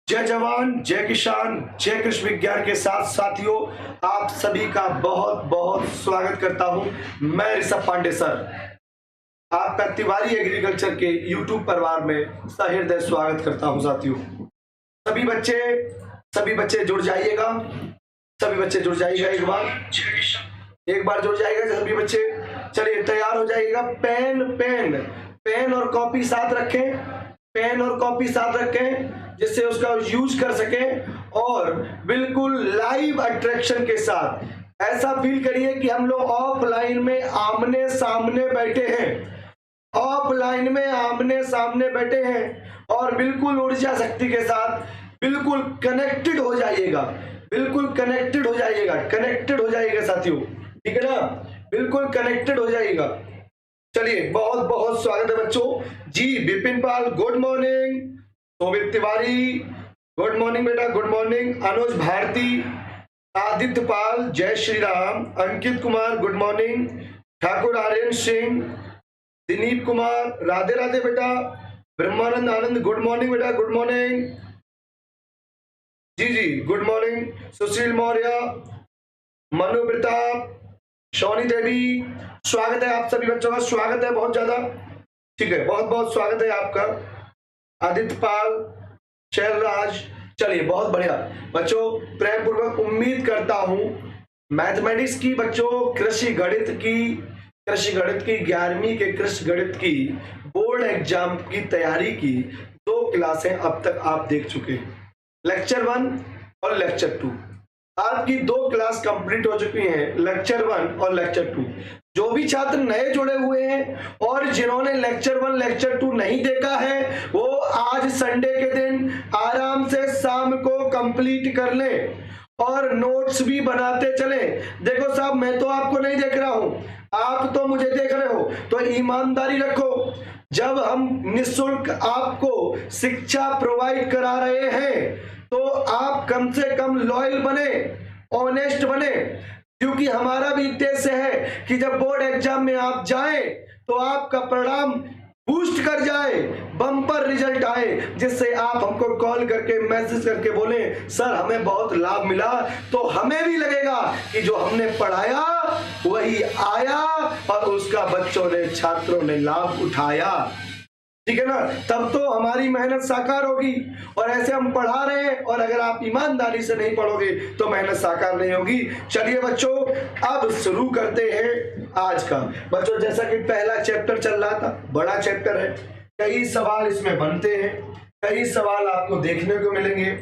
जय जवान, जय किसान, जय कृषि विज्ञान के साथ साथियों, आप सभी का बहुत बहुत स्वागत करता हूं। मैं ऋषभ पांडे सर, आपका तिवारी एग्रीकल्चर के YouTube परिवार में सहृदय स्वागत करता हूं साथियों। सभी बच्चे जुड़ जाइएगा, एक बार जुड़ जाइएगा सभी बच्चे। चलिए तैयार हो जाइएगा। पेन और कॉपी साथ रखें, जिससे उसका यूज कर सकें और बिल्कुल लाइव अट्रैक्शन के साथ ऐसा फील करिए कि हम लोग ऑफलाइन में आमने सामने बैठे हैं और बिल्कुल ऊर्जा शक्ति के साथ बिल्कुल कनेक्टेड हो जाइएगा साथियों, ठीक है ना, बिल्कुल कनेक्टेड हो जाइएगा। चलिए बहुत बहुत स्वागत है बच्चों जी। विपिन पाल गुड मॉर्निंग, शोभित तिवारी गुड मॉर्निंग बेटा, गुड मॉर्निंग। अनुज भारती, आदित्य पाल जय श्री राम, अंकित कुमार गुड मॉर्निंग, ठाकुर आर्यन सिंह, दिलीप कुमार राधे राधे बेटा, ब्रह्मानंद आनंद गुड मॉर्निंग बेटा, गुड मॉर्निंग जी गुड मॉर्निंग। सुशील मौर्य, मनु प्रताप, सोनी देवी, स्वागत है आप सभी बच्चों का, स्वागत है बहुत ज्यादा, ठीक है, बहुत बहुत स्वागत है आपका। आदित्य पाल, शैलराज, चलिए बहुत बढ़िया बच्चों। प्रेम पूर्वक उम्मीद करता हूं मैथमेटिक्स की बच्चों, कृषि गणित की 11वीं के कृषि गणित की बोर्ड एग्जाम की तैयारी की 2 क्लासें अब तक आप देख चुके हैं, लेक्चर 1 और लेक्चर 2। आपकी 2 क्लास कंप्लीट हो चुकी हैं, लेक्चर 1 और लेक्चर 2। जो भी छात्र नए जुड़े हुए हैं और जिन्होंने लेक्चर 1 लेक्चर 2 नहीं देखा है, वो आज संडे के दिन आराम से शाम को कंप्लीट कर लें और नोट्स भी बनाते चले। देखो साहब, मैं तो आपको नहीं देख रहा हूं, आप तो मुझे देख रहे हो, तो ईमानदारी रखो। जब हम निःशुल्क आपको शिक्षा प्रोवाइड करा रहे हैं तो आप कम से कम लॉयल बने, ऑनेस्ट बने, क्योंकि हमारा भी उद्देश्य है कि जब बोर्ड एग्जाम में आप जाएं तो आपका परिणाम बूस्ट कर जाए, बम्पर रिजल्ट आए, जिससे आप हमको कॉल करके मैसेज करके बोले सर हमें बहुत लाभ मिला, तो हमें भी लगेगा कि जो हमने पढ़ाया वही आया और उसका बच्चों ने, छात्रों ने लाभ उठाया, ठीक है ना, तब तो हमारी मेहनत साकार होगी। और ऐसे हम पढ़ा रहे हैं और अगर आप ईमानदारी से नहीं पढ़ोगे तो मेहनत साकार नहीं होगी। चलिए बच्चों, अब शुरू करते हैं आज का। बच्चों जैसा कि पहला चैप्टर चल रहा था, बड़ा चैप्टर है, कई सवाल इसमें बनते हैं, कई सवाल आपको देखने को मिलेंगे,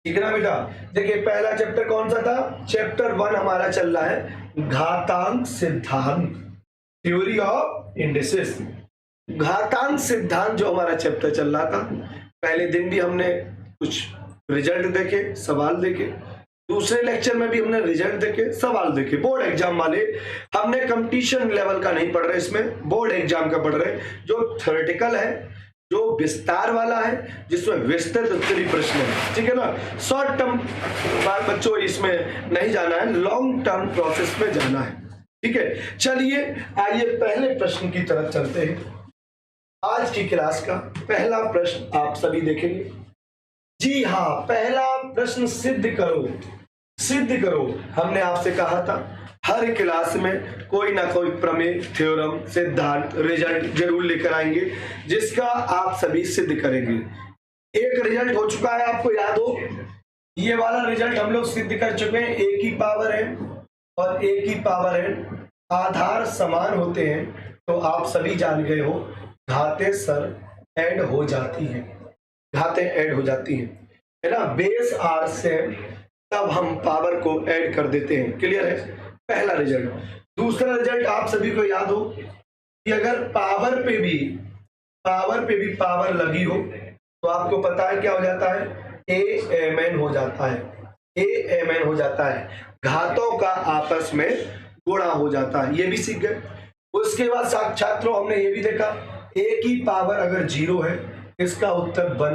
ठीक है ना बेटा। देखिए पहला चैप्टर कौन सा था? चैप्टर 1 हमारा चल रहा है घातांक सिद्धांत, थ्योरी ऑफ इंडिसेस। घातांक सिद्धांत जो हमारा चैप्टर चल रहा था, पहले दिन भी हमने कुछ रिजल्ट देखे, सवाल देखे, दूसरे लेक्चर में भी हमने रिजल्ट देखे, सवाल देखे। बोर्ड एग्जाम वाले, हमने कंपटीशन लेवल का नहीं पढ़ रहे, इसमें बोर्ड एग्जाम का पढ़ रहे, जो थ्योरेटिकल है, जो विस्तार वाला है, जिसमें विस्तृत उत्तरीय प्रश्न है, ठीक है ना। शॉर्ट टर्म बच्चों इसमें नहीं जाना है, लॉन्ग टर्म प्रोसेस में जाना है, ठीक है। चलिए आइए पहले प्रश्न की तरफ चलते हैं। आज की क्लास का पहला प्रश्न आप सभी देखेंगे। जी हाँ, पहला प्रश्न सिद्ध करो। हमने आपसे कहा था हर क्लास में कोई ना कोई प्रमेय, थ्योरम, सिद्धांत, रिजल्ट जरूर लेकर आएंगे, जिसका आप सभी सिद्ध करेंगे। एक रिजल्ट हो चुका है, आपको याद हो, ये वाला रिजल्ट हम लोग सिद्ध कर चुके हैं। एक ही पावर है और एक ही पावर है आधार समान होते हैं, तो आप सभी जान गए हो, घातें सर ऐड हो जाती हैं, है ना। बेस आर से तब हम पावर को ऐड कर देते हैं, क्लियर है, पहला रिजल्ट। दूसरा रिजल्ट आप सभी को याद हो कि अगर पावर पे भी पावर लगी हो तो आपको पता है क्या हो जाता है, AMN हो जाता है, घातों का आपस में गुणा हो जाता है, ये भी सीख गए। उसके बाद छात्रों हमने ये भी देखा, एक ही पावर अगर 0 है, इसका उत्तर 1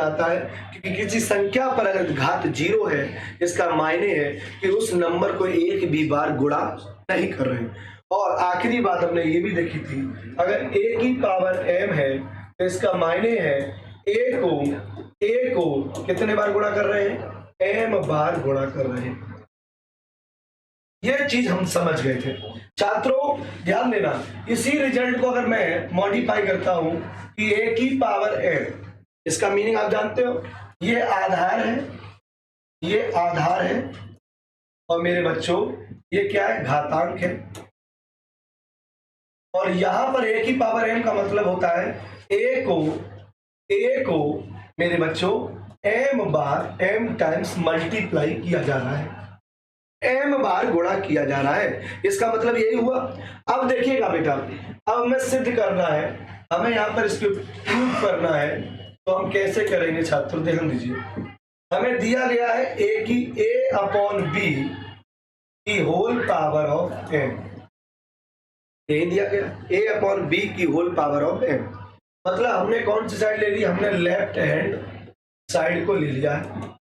आता है, क्योंकि किसी संख्या पर अगर घात 0 है, इसका मायने है कि उस नंबर को एक भी बार गुणा नहीं कर रहे हैं। और आखिरी बात हमने ये भी देखी थी, अगर एक ही पावर m है तो इसका मायने है ए को कितने बार गुणा कर रहे हैं? m बार गुणा कर रहे हैं। यह चीज हम समझ गए थे। छात्रों ध्यान देना, इसी रिजल्ट को अगर मैं मॉडिफाई करता हूं कि a की पावर m, इसका मीनिंग आप जानते हो, ये आधार है, ये आधार है, और मेरे बच्चों ये क्या है? घातांक है। और यहां पर a की पावर m का मतलब होता है a को मेरे बच्चों m बार m टाइम्स मल्टीप्लाई किया जा रहा है, m बार गुणा किया जा रहा है। इसका मतलब यही हुआ। अब देखिएगा बेटा, अब हमें सिद्ध करना है, हमें यहाँ पर इसको प्रूव करना है, तो हम कैसे करेंगे छात्रों? ध्यान दीजिए, हमें दिया गया है a की a अपॉन b की होल पावर ऑफ m, ये दिया गया a अपॉन b की होल पावर ऑफ m। मतलब हमने कौन सी साइड ले ली? हमने लेफ्ट हैंड साइड को ले लिया है।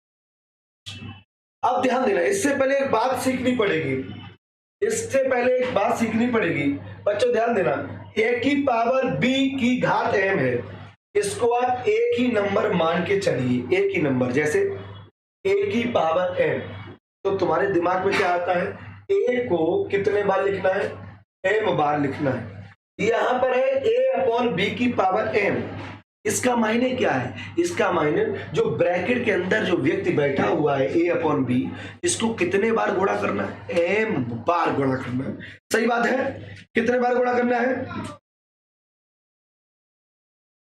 अब ध्यान देना, इससे पहले एक बात सीखनी पड़ेगी, इससे पहले एक बात सीखनी पड़ेगी बच्चों, ध्यान देना। a की पावर b की घात m है, इसको आप एक ही नंबर मान के चलिए, एक ही नंबर, जैसे a की पावर m, तो तुम्हारे दिमाग में क्या आता है? a को कितने बार लिखना है? m बार लिखना है। यहां पर है a अपॉन b की पावर m, इसका मायने क्या है? इसका मायने जो ब्रैकेट के अंदर जो व्यक्ति बैठा हुआ है a अपॉन b, इसको कितने बार गुणा करना है? m बार गुणा करना है। सही बात है? कितने बार गुणा करना है?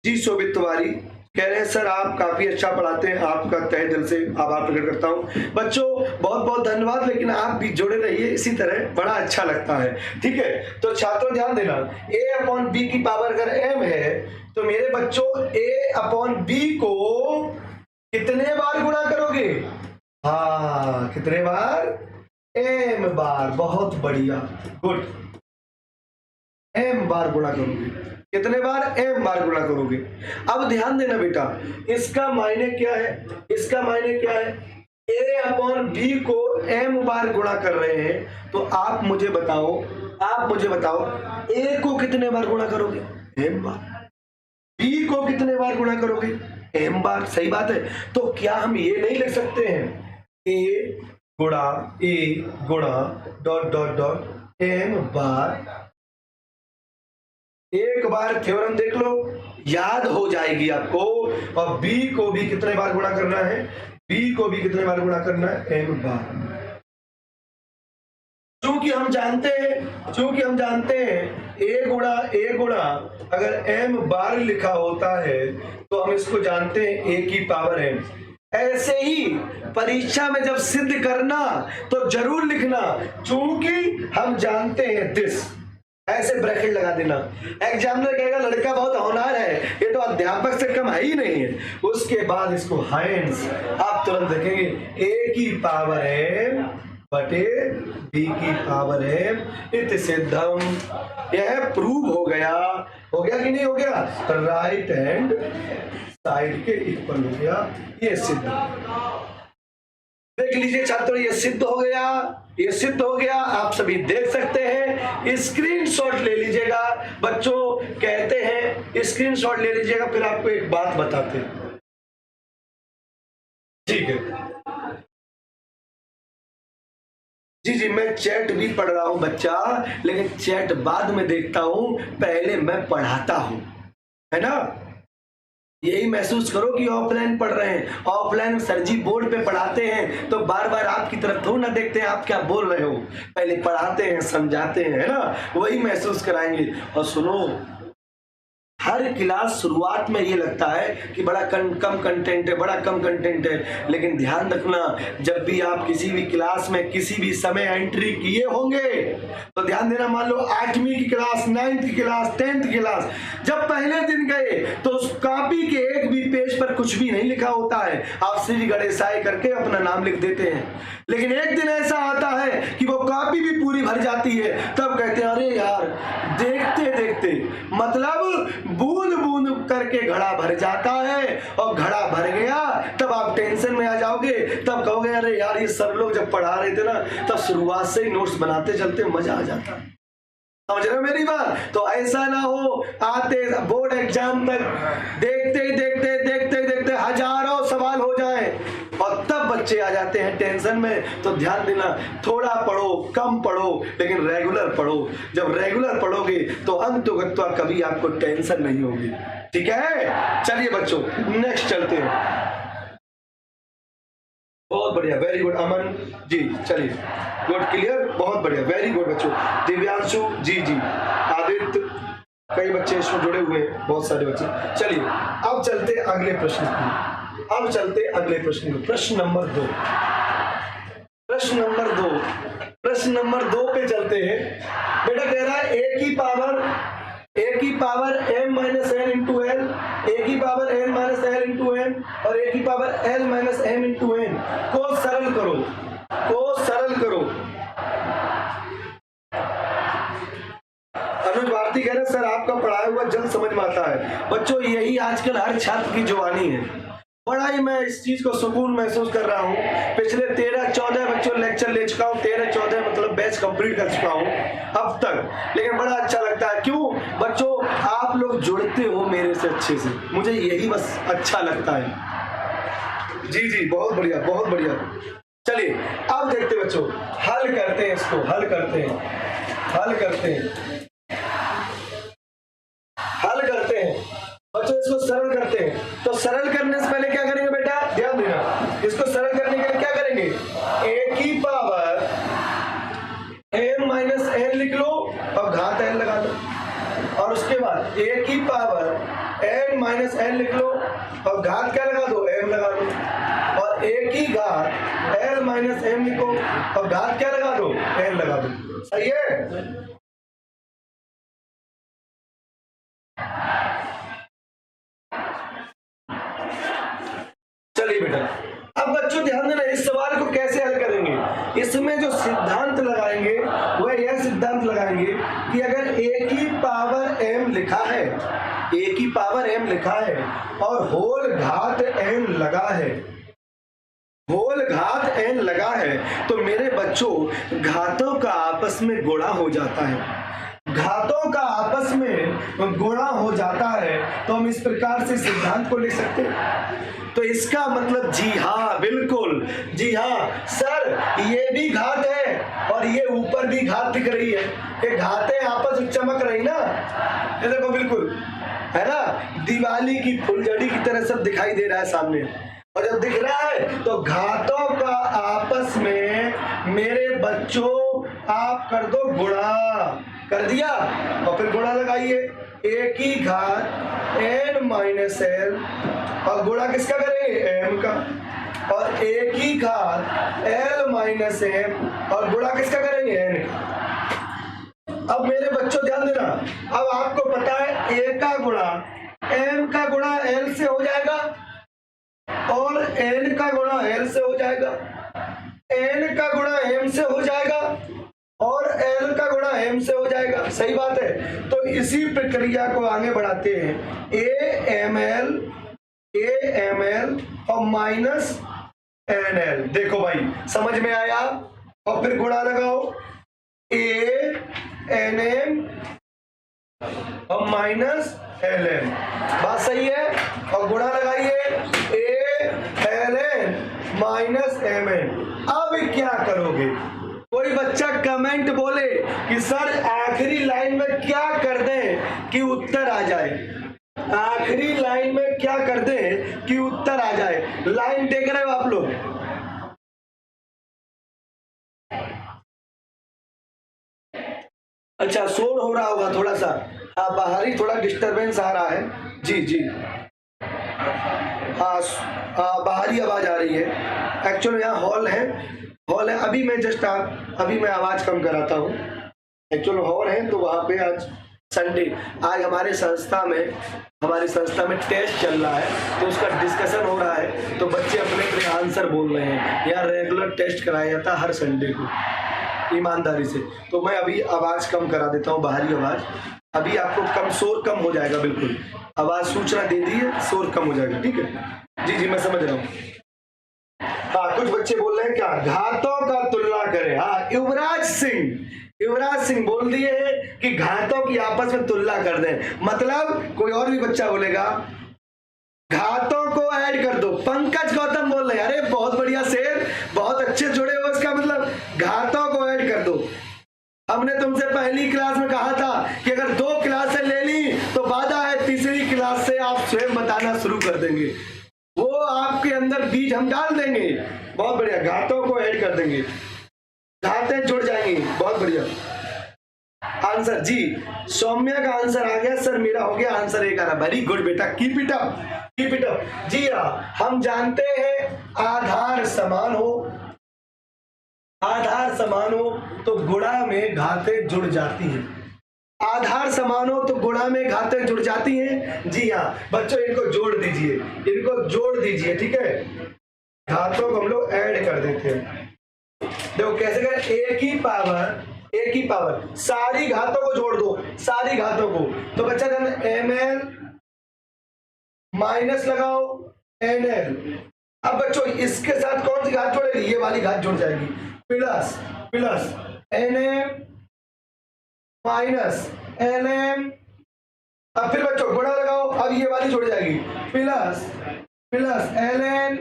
जी शोभित तिवारी कह रहे हैं सर आप काफी अच्छा पढ़ाते हैं, आपका तहे दिल से आभार प्रकट करता हूं। बच्चों बहुत बहुत धन्यवाद, लेकिन आप भी जुड़े रहिए इसी तरह, बड़ा अच्छा लगता है। ठीक है, तो छात्रों ध्यान देना, a अपॉन बी की पावर अगर m है, तो मेरे बच्चों a अपॉन b को कितने बार गुणा करोगे? हाँ, कितने बार? m बार। बहुत बढ़िया, गुड, m बार गुणा करोगे। कितने बार? m बार गुणा करोगे। अब ध्यान देना बेटा, इसका मायने क्या है? इसका मायने क्या है? a अपॉन b को m बार गुणा कर रहे हैं, तो आप मुझे बताओ a को कितने बार गुणा करोगे? m बार। b को कितने बार गुणा करोगे? m बार। सही बात है। तो क्या हम ये नहीं लिख सकते हैं a गुणा डॉट डॉट डॉट m बार? एक बार थ्योरम देख लो, याद हो जाएगी आपको। और b को भी कितने बार गुणा करना है? b को भी कितने बार गुणा करना है? m बार। चूंकि हम जानते हैं a गुणा अगर m बार लिखा होता है, तो हम इसको जानते हैं a की पावर m। ऐसे ही परीक्षा में जब सिद्ध करना तो जरूर लिखना, चूंकि हम जानते हैं दिस, ऐसे ब्रैकेट लगा देना। एग्जामिनर कहेगा लड़का बहुत होनहार है, ये तो अध्यापक से कम है ही नहीं है। उसके बाद इसको हाइंस आप तुरंत देखेंगे a की पावर m बटे b की पावर m इति सिद्धम। यह प्रूव हो गया कि नहीं हो गया? राइट हैंड साइड के इक्वल हो गया, ये सिद्ध। देख लीजिए छात्रों, ये सिद्ध हो गया, आप सभी देख सकते हैं। स्क्रीनशॉट ले लीजिएगा, बच्चों कहते हैं स्क्रीनशॉट ले लीजिएगा, फिर आपको एक बात बताते हैं। ठीक है जी, मैं चैट भी पढ़ रहा हूं बच्चा, लेकिन चैट बाद में देखता हूं, पहले मैं पढ़ाता हूं, है ना? यही महसूस करो कि ऑफलाइन पढ़ रहे हैं। ऑफलाइन सर जी बोर्ड पे पढ़ाते हैं तो बार बार आपकी तरफ थोड़ा ना देखते हैं आप क्या बोल रहे हो, पहले पढ़ाते हैं, समझाते हैं, है ना? वही महसूस कराएंगे। और सुनो, हर क्लास शुरुआत में ये लगता है कि बड़ा कम कंटेंट है, लेकिन ध्यान रखना, जब भी आप किसी भी क्लास में किसी भी समय एंट्री किए होंगे तो ध्यान देना, मान लो 8वीं की क्लास, 9th की क्लास, 10th की क्लास, जब पहले दिन गए तो उस कॉपी के एक भी पेज पर कुछ भी नहीं लिखा होता है, आप श्री गणेशाय करके अपना नाम लिख देते हैं। लेकिन एक दिन ऐसा आता है कि वो कॉपी भी पूरी भर जाती है, तब कहते हैं अरे यार, देखते देखते, मतलब बूंद बूंद करके घड़ा भर जाता है, और घड़ा भर गया तब आप टेंशन में आ जाओगे, तब कहोगे अरे यार, ये सर लोग जब पढ़ा रहे थे ना, तब शुरुआत से ही नोट्स बनाते चलते मजा आ जाता। समझ रहे हो मेरी बात? तो ऐसा ना हो आते बोर्ड एग्जाम तक देखते हजारों सवाल हो जाए और तब बच्चे आ जाते हैं टेंशन में। तो ध्यान देना, थोड़ा पढ़ो, कम पढ़ो, लेकिन रेगुलर पढ़ो। जब रेगुलर पढ़ोगे तो अंततः कभी आपको टेंशन नहीं होगी। ठीक है, चलिए बच्चों नेक्स्ट चलते हैं। बहुत बढ़िया, वेरी गुड अमन जी, चलिए गुड, क्लियर, बहुत बढ़िया, वेरी गुड बच्चों। दिव्यांशु जी आदित्य, कई बच्चे इसमें जुड़े हुए हैं, बहुत सारे बच्चे। चलिए अब चलते अगले प्रश्न की, प्रश्न नंबर 2। प्रश्न नंबर 2 पे चलते हैं। बेटा कह रहा है a की power m minus n into L, a की power n minus l into n और a की power l minus m into n को सरल करो। अनुज भारती कह रहे सर आपका पढ़ाया हुआ जल्द समझ में आता है। बच्चों यही आजकल हर छात्र की जुबानी है। बड़ा ही मैं इस चीज को सुकून महसूस कर रहा हूँ। पिछले 13-14 बच्चों लेक्चर ले चुका हूँ, 13-14 मतलब बैच कंप्लीट कर चुका हूँ अब तक, लेकिन बड़ा अच्छा लगता है। क्यों बच्चों? आप लोग जुड़ते हो मेरे से अच्छे से, मुझे यही बस अच्छा लगता है। जी बहुत बढ़िया। चलिए अब देखते बच्चों, हल करते हैं इसको, हल करते हैं बच्चों, इसको सरल करते हैं। तो सरल करने से पहले क्या करेंगे बेटा, ध्यान देना, इसको सरल करने के लिए क्या करेंगे, a की पावर m माइनस n लिख लो और घात n लगा दो, और उसके बाद a की पावर n माइनस n लिख लो और घात क्या लगा दो, m लगा दो, और a की घात l माइनस m लिखो और घात क्या लगा दो, n लगा दो। सही है? चलिए बेटा, अब बच्चों ध्यान देना, इस सवाल को कैसे हल करेंगे। इसमें जो सिद्धांत लगाएंगे वह यह सिद्धांत लगाएंगे कि अगर a की पावर m लिखा है और होल घात n लगा है, तो मेरे बच्चों घातों का आपस में गुणा हो जाता है। तो हम इस प्रकार से सिद्धांत को लिख सकते हैं। तो इसका मतलब जी हाँ, बिल्कुल जी हाँ सर, ये भी घात है और ये ऊपर भी घात दिख रही है, ये घातें आपस में चमक रही ना, ये देखो बिल्कुल है ना, दिवाली की फुलझड़ी की तरह सब दिखाई दे रहा है सामने। और जब दिख रहा है तो घातों का आपस में मेरे बच्चों आप कर दो गुणा, कर दिया, और फिर गुणा लगाइए, a की घात n माइनस l और गुणा किसका करेंगे, m का, और a की घात l माइनस m और गुणा किसका करेंगे, n का। अब मेरे बच्चों ध्यान देना, अब आपको पता है a का गुणा m का गुणा l से हो जाएगा और n का गुणा l से हो जाएगा, n का गुणा m से हो जाएगा और l का गुणा m से हो जाएगा। सही बात है? तो इसी प्रक्रिया को आगे बढ़ाते हैं, a ml और माइनस nl। देखो भाई समझ में आया, और फिर गुणा लगाओ, a nm और माइनस ln, बात सही है, और गुणा लगाइए a ln माइनस mn। अब क्या करोगे? कोई बच्चा कमेंट बोले कि सर आखिरी लाइन में क्या कर दें कि उत्तर आ जाए, आखिरी लाइन में क्या कर दें कि उत्तर आ जाए। लाइन देख रहे हो आप लोग? अच्छा शोर हो रहा होगा थोड़ा सा, हाँ बाहरी थोड़ा डिस्टरबेंस आ रहा है। जी हाँ बाहरी आवाज आ रही है। एक्चुअली यहाँ हॉल है। अभी मैं जस्ट अभी मैं आवाज कम कराता हूँ। एक्चुअल हॉल है तो वहाँ पे आज संडे, आज हमारी संस्था में टेस्ट चल रहा है, तो उसका डिस्कशन हो रहा है, तो बच्चे अपने आंसर बोल रहे हैं। यहाँ रेगुलर टेस्ट कराया जाता है हर संडे को, ईमानदारी से। तो मैं अभी आवाज कम करा देता हूँ, बाहरी आवाज। अभी आपको शोर कम हो जाएगा, बिल्कुल आवाज सूचना दे दी है, शोर कम हो जाएगा। ठीक है जी मैं समझ रहा हूँ। हाँ कुछ बच्चे बोल रहे हैं क्या, घातों का तुलना करें। हाँ युवराज सिंह बोल दिए कि घातों की आपस में तुलना कर दें, मतलब कोई और भी बच्चा बोलेगा घातों को ऐड कर दो। पंकज गौतम बोल रहे हैं, अरे बहुत बढ़िया शेर, बहुत अच्छे जुड़े हो, इसका मतलब घातों को ऐड कर दो। हमने तुमसे पहली क्लास में कहा था कि अगर 2 क्लासें ले ली तो वादा है तीसरी क्लास से आप स्वयं बताना शुरू कर देंगे, वो आपके अंदर बीज हम डाल देंगे। बहुत बढ़िया, घातों को ऐड कर देंगे, घातें जुड़ जाएंगी। बहुत बढ़िया आंसर जी, सौम्या का आंसर आ गया सर, मेरा हो गया आंसर 1 आ रहा। वेरी गुड बेटा, कीप इट अप। जी हाँ, हम जानते हैं आधार समान हो तो गुणा में घातें जुड़ जाती हैं। आधार समान हो तो गुणा में घातें जुड़ जाती हैं। जी हाँ बच्चों, इनको जोड़ दीजिए, ठीक है। घातों को हम लोग ऐड कर देते हैं। देखो कैसे करें, एक ही पावर सारी घातों को जोड़ दो, सारी घातों को। तो बच्चा ml माइनस लगाओ nl। अब बच्चों इसके साथ कौन सी घात जोड़ेगी, ये वाली घात जुड़ जाएगी, प्लस nm माइनस nm। अब फिर बच्चों गुणा लगाओ, अब ये वाली जुड़ जाएगी, प्लस ln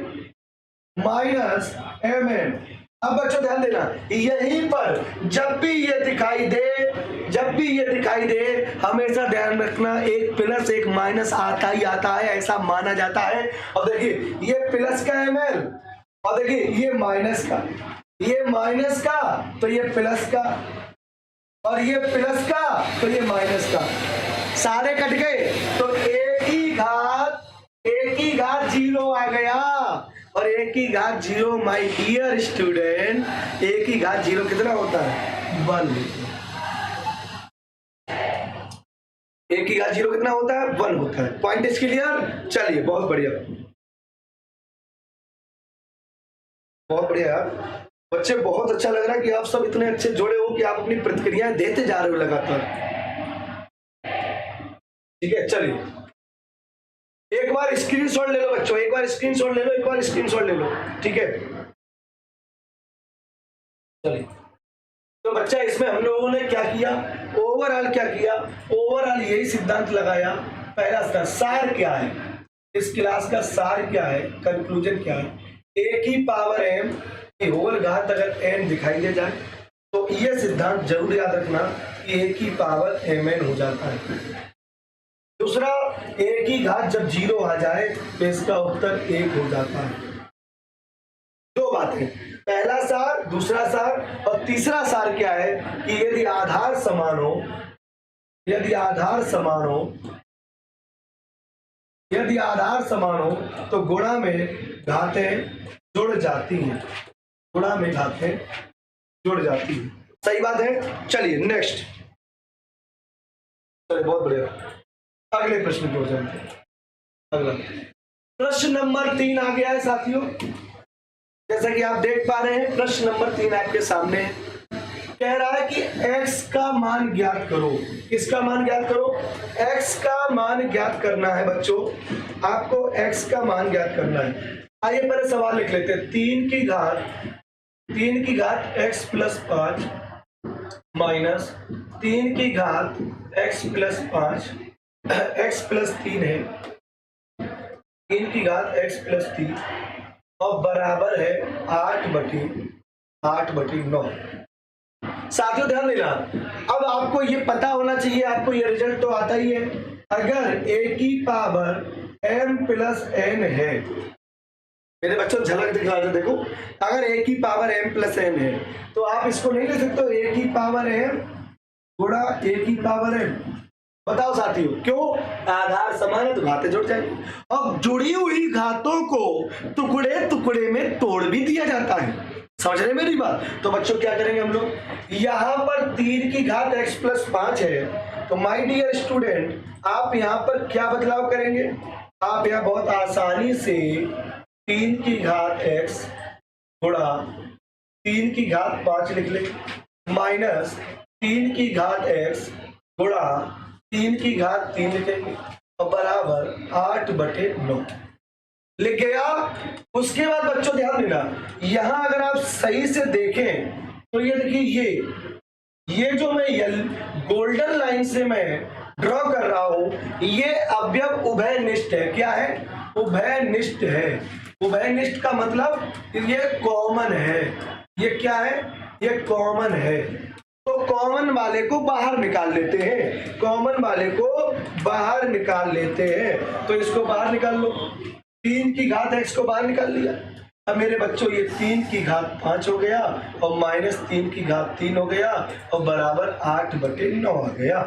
माइनस mn। अब बच्चों ध्यान देना, यहीं पर जब भी ये दिखाई दे हमेशा ध्यान रखना, एक प्लस एक माइनस आता ही आता है, ऐसा माना जाता है। और देखिए ये प्लस का ml, और देखिए ये माइनस का, तो ये प्लस का, और ये प्लस का तो ये माइनस का, सारे कट गए तो एक ही घात 0 आ गया। और एक ही घात 0 माय डियर स्टूडेंट, एक ही घात 0 कितना होता है, 1। एक ही घात 0 कितना होता है, 1 होता है। Point is clear. चलिए बहुत बढ़िया यार बच्चे, बहुत अच्छा लग रहा है कि आप सब इतने अच्छे जुड़े हो कि आप अपनी प्रतिक्रियाएं देते जा रहे हो लगातार। ठीक है, चलिए एक बार स्क्रीनशॉट ले लो बच्चों, एक बार स्क्रीनशॉट ले लो, ठीक है। चलिए तो बच्चा इसमें हम लोगों ने क्या किया, ओवरऑल यही सिद्धांत लगाया। पहला सिद्धांत, सार क्या है इस क्लास का, सार क्या है, कंक्लूजन क्या है। एक ही पावर m की होल घात अगर n दिखाई दे जाए तो यह सिद्धांत जरूर याद रखना कि एक ही पावर mn हो जाता है। दूसरा, एक ही घात जब 0 आ जाए तो इसका उत्तर 1 हो जाता है। 2 बातें, पहला सार, दूसरा सार, और तीसरा सार क्या है कि यदि आधार समान हो तो गुणा में घातें जुड़ जाती हैं, सही बात है। चलिए नेक्स्ट, चलिए बहुत बढ़िया, अगले प्रश्न की ओर जाते हैं। अगला प्रश्न नंबर 3 आ गया है साथियों, जैसा कि आप देख पा रहे हैं प्रश्न नंबर 3 आपके सामने कह रहा है कि x का मान ज्ञात करो। किसका मान ज्ञात करो, x का मान ज्ञात करना है बच्चों, आपको x का मान ज्ञात करना है। आइए पहले सवाल लिख लेते हैं, 3 की घात x प्लस 5 माइनस 3 की घात x प्लस 5, x प्लस 3 है, 3 की घात x प्लस 3 और बराबर है 8/9। साथियों ध्यान देना, अब आपको ये पता होना चाहिए, आपको ये रिजल्ट तो आता ही है, अगर a की पावर m प्लस n है, मेरे बच्चों झलक दिखा दो, देखो अगर a की पावर m प्लस n है तो आप इसको नहीं ले सकते a की पावर m गुणा a की पावर m। बताओ साथियों क्यों, आधार समान है तो घातें जुड़ जाएंगी। अब जुड़ी हुई घातों को टुकड़े में तोड़ भी दिया जाता है, समझ रहे मेरी बात। तो बच्चों क्या करेंगे हम लोग, यहाँ पर 3 की घात x प्लस 5 है, तो माय डियर स्टूडेंट आप यहाँ पर क्या बदलाव करेंगे, आप यहाँ बहुत आसानी से 3 की घात x गुणा 3 की घात 5 लिख ले, माइनस 3 की घात x गुणा 3 की घात 3 लिखेंगे और बराबर 8/9 लिख गया। उसके बाद बच्चों ध्यान देना, यहां अगर आप सही से देखें तो ये देखिए, ये जो मैं गोल्डन लाइन से मैं ड्रॉ कर रहा हूं, ये अवयव उभयनिष्ठ है। क्या है? उभयनिष्ठ है। उभयनिष्ठ का मतलब ये कॉमन है। ये क्या है? ये कॉमन है। तो कॉमन वाले को बाहर निकाल लेते हैं। कॉमन वाले को बाहर निकाल लेते हैं। तो इसको बाहर निकाल लो। 3 की घात x को बाहर निकाल लिया। अब मेरे बच्चों ये 3 की घात 5 हो गया और -3 की घात 3 हो गया और बराबर 8/9 आ गया।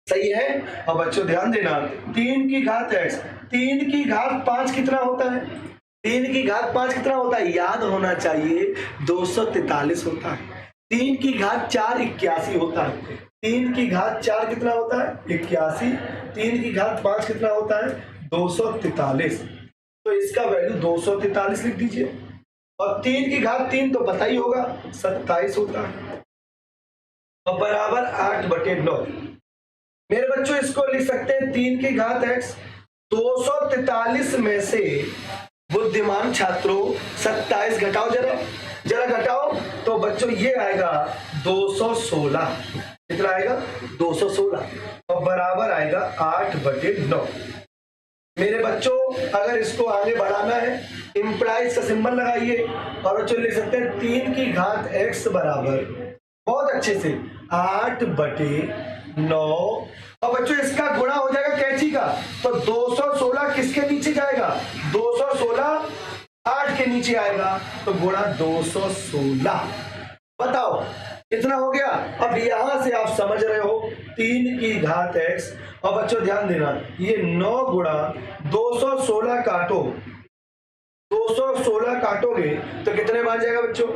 सही है? अब बच्चों ध्यान देना, 3 की घात x, 3 की घात 5 कितना होता है? 3 की घात 5 कितना होता है? याद होना चाहिए 243 होता है। 3 की घात 4 81 होता है। 3 की घात 4 कितना होता है? 81। 3 की घात 5 कितना होता है? 243। तो इसका वैल्यू 243 लिख दीजिए। और 3 की घात 3 तो पता ही होगा 27 होता है और बराबर 8/9। मेरे बच्चों इसको लिख सकते हैं 3 की घात x। 243 में से बुद्धिमान छात्रों 27 घटाओ, जरा घटाओ। तो बच्चों ये आएगा 216। कितना आएगा? 216 और बराबर आएगा 8/9। मेरे बच्चों अगर इसको आगे बढ़ाना है, इम्प्लाइज का सिंबल लगाइए और बच्चों लिख सकते हैं 3 की घात x बराबर, बहुत अच्छे से, 8/9। और बच्चों इसका गुणा हो जाएगा कैंची का, तो 216 किसके नीचे जाएगा? 216 8 के नीचे आएगा, तो गुणा 216। बताओ कितना हो गया? अब यहां से आप समझ रहे हो 3 की घात x। और बच्चों ध्यान देना, ये 9 गुणा 216 काटो, 216 काटोगे तो कितने बार जाएगा बच्चों?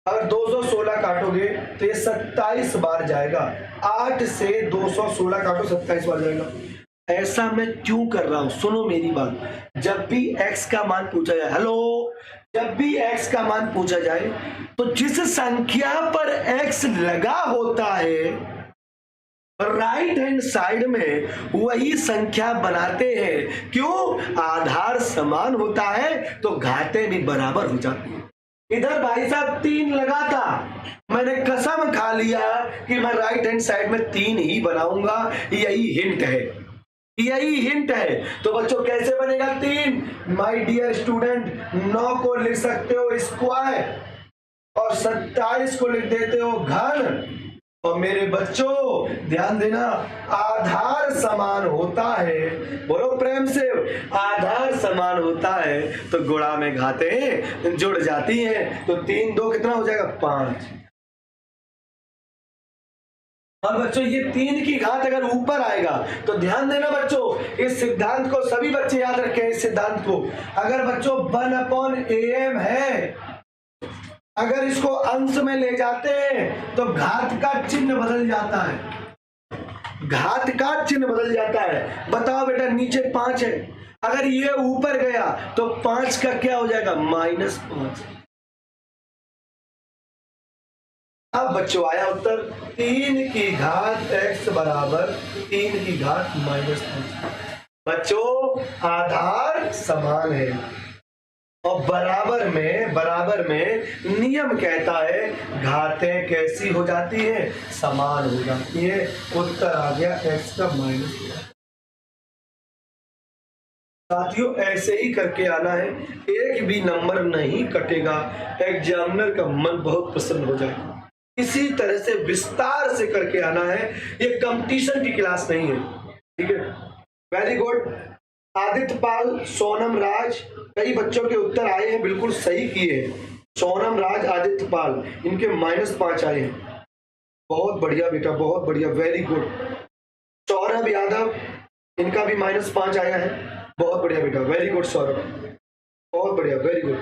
अगर 216 काटोगे तो ये 27 बार जाएगा। 8 से 216 काटो, 27 बार जाएगा। ऐसा मैं क्यों कर रहा हूं? सुनो मेरी बात। जब भी x का मान पूछा जाए, हेलो, जब भी x का मान पूछा जाए तो जिस संख्या पर x लगा होता है राइट हैंड साइड में वही संख्या बनाते हैं। क्यों? आधार समान होता है तो घातें भी बराबर हो जाती है। इधर भाई साहब 3 लगा था, मैंने कसम खा लिया कि मैं राइट हैंड साइड में 3 ही बनाऊंगा। यही हिंट है, यही हिंट है। तो बच्चों कैसे बनेगा 3? माय डियर स्टूडेंट, 9 को लिख सकते हो स्क्वायर और 27 को लिख देते हो घन। और मेरे बच्चों ध्यान देना, आधार समान होता है, बोलो प्रेम से, आधार समान होता है तो गुणा में घातें जुड़ जाती हैं। तो 3 2 कितना हो जाएगा? 5। और बच्चों ये 3 की घात अगर ऊपर आएगा तो ध्यान देना बच्चों, इस सिद्धांत को सभी बच्चे याद रखें। इस सिद्धांत को अगर बच्चों 1/am है, अगर इसको अंश में ले जाते हैं तो घात का चिन्ह बदल जाता है। घात का चिन्ह बदल जाता है। बताओ बेटा, नीचे 5 है, अगर ये ऊपर गया तो 5 का क्या हो जाएगा? -5। अब बच्चों आया उत्तर, 3 की घात x बराबर 3 की घात -5। बच्चों आधार समान है और बराबर में नियम कहता है घातें कैसी हो जाती हैं? समान हो जाती है। उत्तर आ गया x का -5। साथियों ऐसे ही करके आना है, एक भी नंबर नहीं कटेगा। एग्जामिनर का मन बहुत प्रसन्न हो जाएगा। इसी तरह से विस्तार से करके आना है, ये कंपटीशन की क्लास नहीं है। ठीक है, वेरी गुड। आदित्य पाल, सोनम राज, कई बच्चों के उत्तर आए हैं, बिल्कुल सही किए हैं। सोनम राज, आदित्य पाल, इनके -5 आए हैं। बहुत बढ़िया बेटा, बहुत बढ़िया, वेरी गुड। सौरभ यादव, इनका भी -5 आया है। बहुत बढ़िया बेटा, वेरी गुड सौरभ, बहुत बढ़िया, वेरी गुड।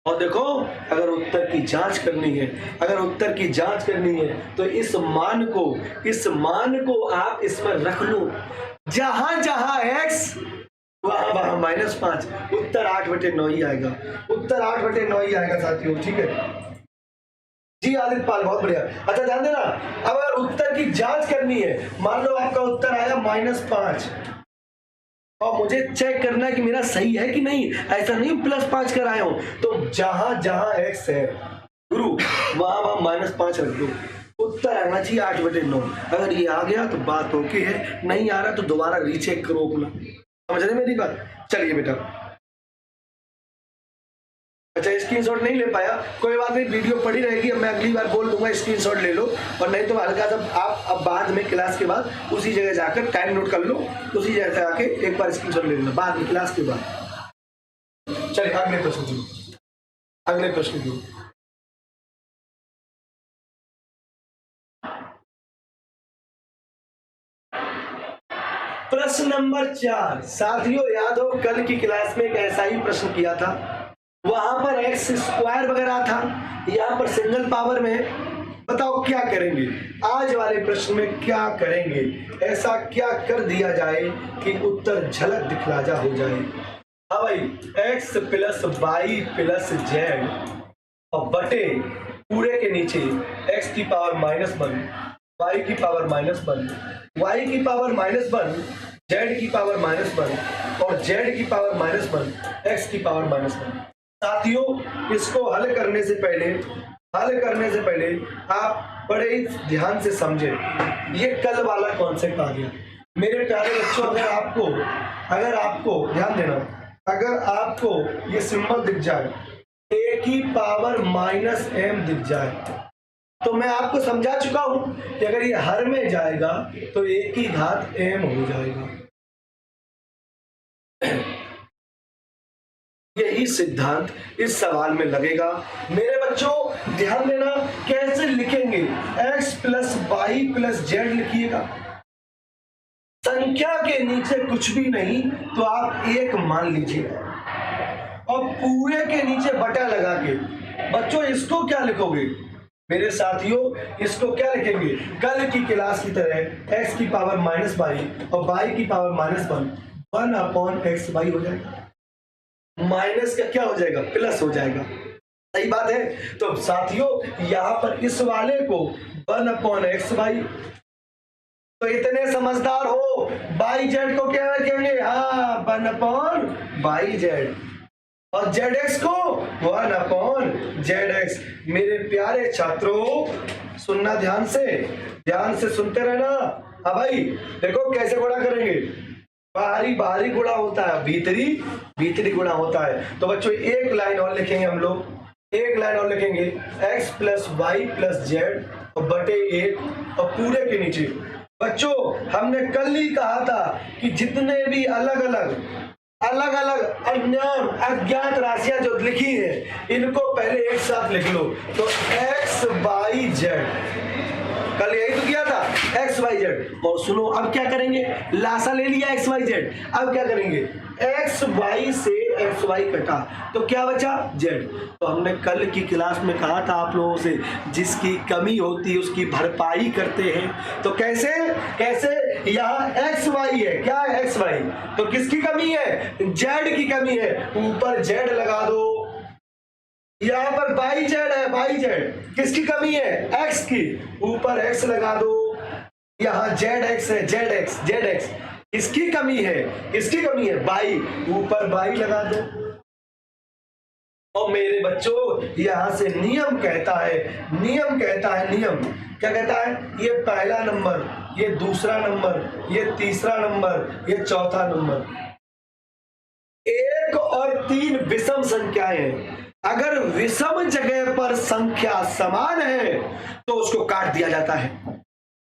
और देखो, अगर उत्तर की जांच करनी है, अगर उत्तर की जांच करनी है तो इस मान को आप इसमें रख लो। जहां जहां x वहां वहां -5। उत्तर 8/9 ही आएगा। उत्तर 8/9 ही आएगा साथियों। ठीक है जी आदित्य पाल, बहुत बढ़िया। अच्छा ध्यान देना, अब अगर उत्तर की जांच करनी है, मान लो आपका उत्तर आया -5, और मुझे चेक करना है कि मेरा सही है कि नहीं। ऐसा नहीं +5 कर आया हूं। तो जहां जहां x है गुरु वहां वहां -5 रख दो। उत्तर आना चाहिए 8/9। अगर ये आ गया तो बात ओके है, नहीं आ रहा तो दोबारा रीचेक करो अपना। समझ रहे मेरी बात? चलिए बेटा, अच्छा स्क्रीनशॉट नहीं ले पाया, कोई बात नहीं, वीडियो पड़ी रहेगी। अब मैं अगली बार बोल दूंगा स्क्रीनशॉट ले लो, और नहीं तो हल्का सा आप अब बाद में क्लास के बाद उसी जगह जाकर टाइम नोट कर लो, उसी जगह से आके एक बार स्क्रीनशॉट ले लेना बाद में क्लास के बाद। चलिए अगले प्रश्न की, अगले प्रश्न की। प्रश्न नंबर 4। साथियों याद हो कल की क्लास में एक ऐसा ही प्रश्न किया था, वहां पर x² वगैरह था, यहाँ पर सिंगल पावर में। बताओ क्या करेंगे आज वाले प्रश्न में, क्या करेंगे? ऐसा क्या कर दिया जाए कि उत्तर झलक दिखलाजा हो जाए। हाँ भाई, x + y + z और बटे पूरे के नीचे x की पावर -1, y की पावर -1, y की पावर -1, z की पावर -1 और z की पावर -1, x की पावर -1। साथियों इसको हल करने से पहले आप बड़े ही ध्यान से समझे, ये कल वाला कॉन्सेप्ट आ गया मेरे प्यारे बच्चों। अगर आपको ध्यान देना, अगर आपको ये सिंबल दिख जाए a की पावर -m दिख जाए, तो मैं आपको समझा चुका हूं कि अगर ये हर में जाएगा तो a की घात m हो जाएगा। यही सिद्धांत इस सवाल में लगेगा। मेरे बच्चों ध्यान देना, कैसे लिखेंगे? x + y + z लिखिएगा। संख्या के नीचे कुछ भी नहीं तो आप 1 मान लीजिए, और पूरे के नीचे बटा लगा के। बच्चों इसको क्या लिखोगे मेरे साथियों? इसको क्या लिखेंगे? कल की क्लास की तरह x की पावर -y और y की पावर -1/xy हो जाएगा। माइनस का क्या हो जाएगा? प्लस हो जाएगा। सही बात है। तो साथियों यहां पर इस वाले को 1/xy, तो इतने समझदार हो, yz को क्या रखेंगे? हाँ 1/yz, और zx को 1/zx। मेरे प्यारे छात्रों सुनना ध्यान से सुनते रहना। हाँ भाई देखो कैसे गुणा करेंगे। बाहरी गुणा होता है, भीतरी गुणा होता है। तो बच्चों एक लाइन और लिखेंगे हम लोग, x + y + z और बटे 1 और पूरे के नीचे। बच्चों हमने कल ही कहा था कि जितने भी अलग अलग अज्ञान अज्ञात राशियां जो लिखी है इनको पहले एक साथ लिख लो। तो x y z, कल यही तो किया था x y z। और सुनो अब क्या करेंगे? लासा ले लिया x y z, अब क्या करेंगे? x y से x y कटा तो क्या बचा? z। तो हमने कल की क्लास में कहा था आप लोगों से, जिसकी कमी होती है उसकी भरपाई करते हैं। तो कैसे यहाँ x y है, क्या है x y, तो किसकी कमी है? z की कमी है, ऊपर z लगा दो। यहाँ पर yz है, yz किसकी कमी है? x की, ऊपर x लगा दो। यहाँ zx है, zx इसकी कमी है, y, ऊपर y लगा दो। और मेरे बच्चों यहां से नियम कहता है, क्या कहता है? ये पहला नंबर, ये दूसरा नंबर, ये तीसरा नंबर, ये चौथा नंबर। 1 और 3 विषम संख्याएं हैं। अगर विषम जगह पर संख्या समान है तो उसको काट दिया जाता है,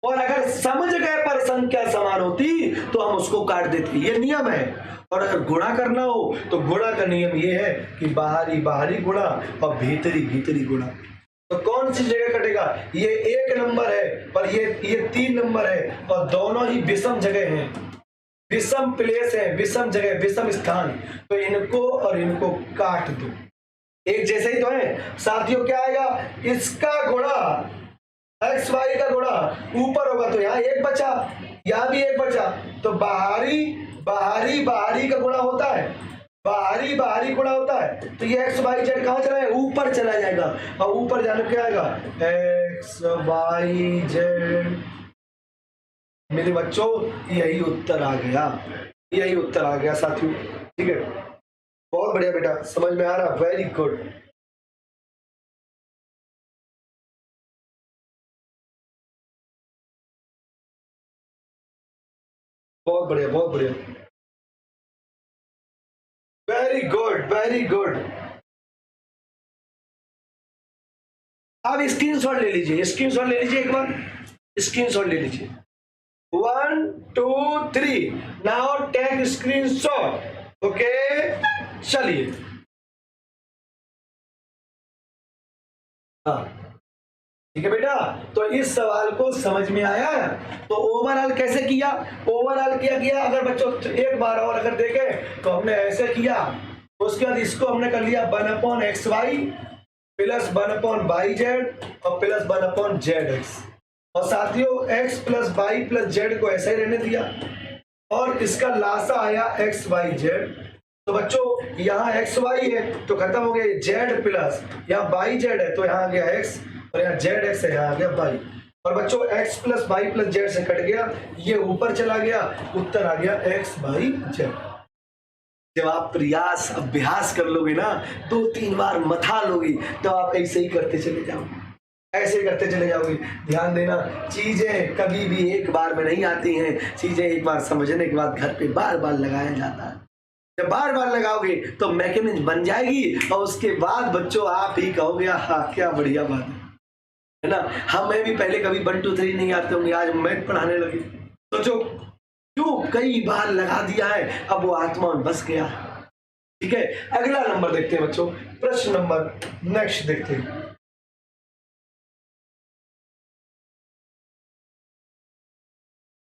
और अगर सम जगह पर संख्या समान होती तो हम उसको काट देते। ये नियम है। और अगर गुणा करना हो तो गुणा का नियम ये है कि बाहरी गुणा और भीतरी गुणा। तो कौन सी जगह कटेगा? ये 1 नंबर है पर ये 3 नंबर है, और दोनों ही विषम जगह हैं, विषम प्लेस है, विषम जगह, विषम स्थान। तो इनको और इनको काट दो। एक जैसे ही तो है साथियों। क्या आएगा? इसका गुणा x y का गुणा ऊपर होगा तो यहाँ 1 बचा, यहाँ भी 1 बचा। तो बाहरी का गुणा होता है, बाहरी गुणा होता है। तो ये x y z कहाँ चला है? ऊपर चला जाएगा, और ऊपर जाने क्या आएगा? x y z। मेरे बच्चों यही उत्तर आ गया। यही उत्तर आ गया साथियों। ठीक है, बहुत बढ़िया बेटा, समझ में आ रहा, वेरी गुड। बहुत बढ़िया, बहुत बढ़िया, वेरी गुड, वेरी गुड। अब स्क्रीनशॉट ले लीजिए, स्क्रीनशॉट ले लीजिए, एक बार स्क्रीनशॉट ले लीजिए। 1 2 3, नाउ टेक स्क्रीनशॉट। ओके, चलिए। हाँ, ठीक है बेटा, तो इस सवाल को समझ में आया। तो ओवरऑल कैसे किया, ओवरऑल क्या किया, अगर बच्चों एक बार और अगर देखें तो हमने ऐसे किया, उसके बाद इसको हमने कर लिया 1/xy प्लस 1/yz और प्लस 1/zx, और साथियों x plus y plus z को ऐसे ही रहने दिया, और इसका लासा आया xyz। तो बच्चों यहाँ xy है तो खत्म हो गया, z प्लस यहाँ yz है तो यहाँ आ गया x, और यहाँ zx है, यहाँ आ गया y। और बच्चों x plus y plus z से कट गया, ये ऊपर चला गया, उत्तर आ गया xyz। जब आप प्रयास अभ्यास कर लोगे ना, 2-3 बार मथा लोगे, तो आप ऐसे ही करते चले जाओगे, ऐसे करते चले जाओगे। ध्यान देना, चीजें कभी भी एक बार में नहीं आती हैं, चीजें एक बार समझने के बाद घर पे बार बार लगाया जाता है। जब बार बार लगाओगे तो मैकेनिज्म बन जाएगी, और उसके बाद बच्चों आप ही कहोगे हाँ क्या बढ़िया बात है ना। हमें भी पहले कभी 1 2 3 नहीं आते होंगे, आज मैथ पढ़ाने लगे, सोचो क्यों, कई बार लगा दिया है, अब वो आत्मा में बस गया। ठीक है, अगला नंबर देखते हैं बच्चों, प्रश्न नंबर नेक्स्ट देखते हैं।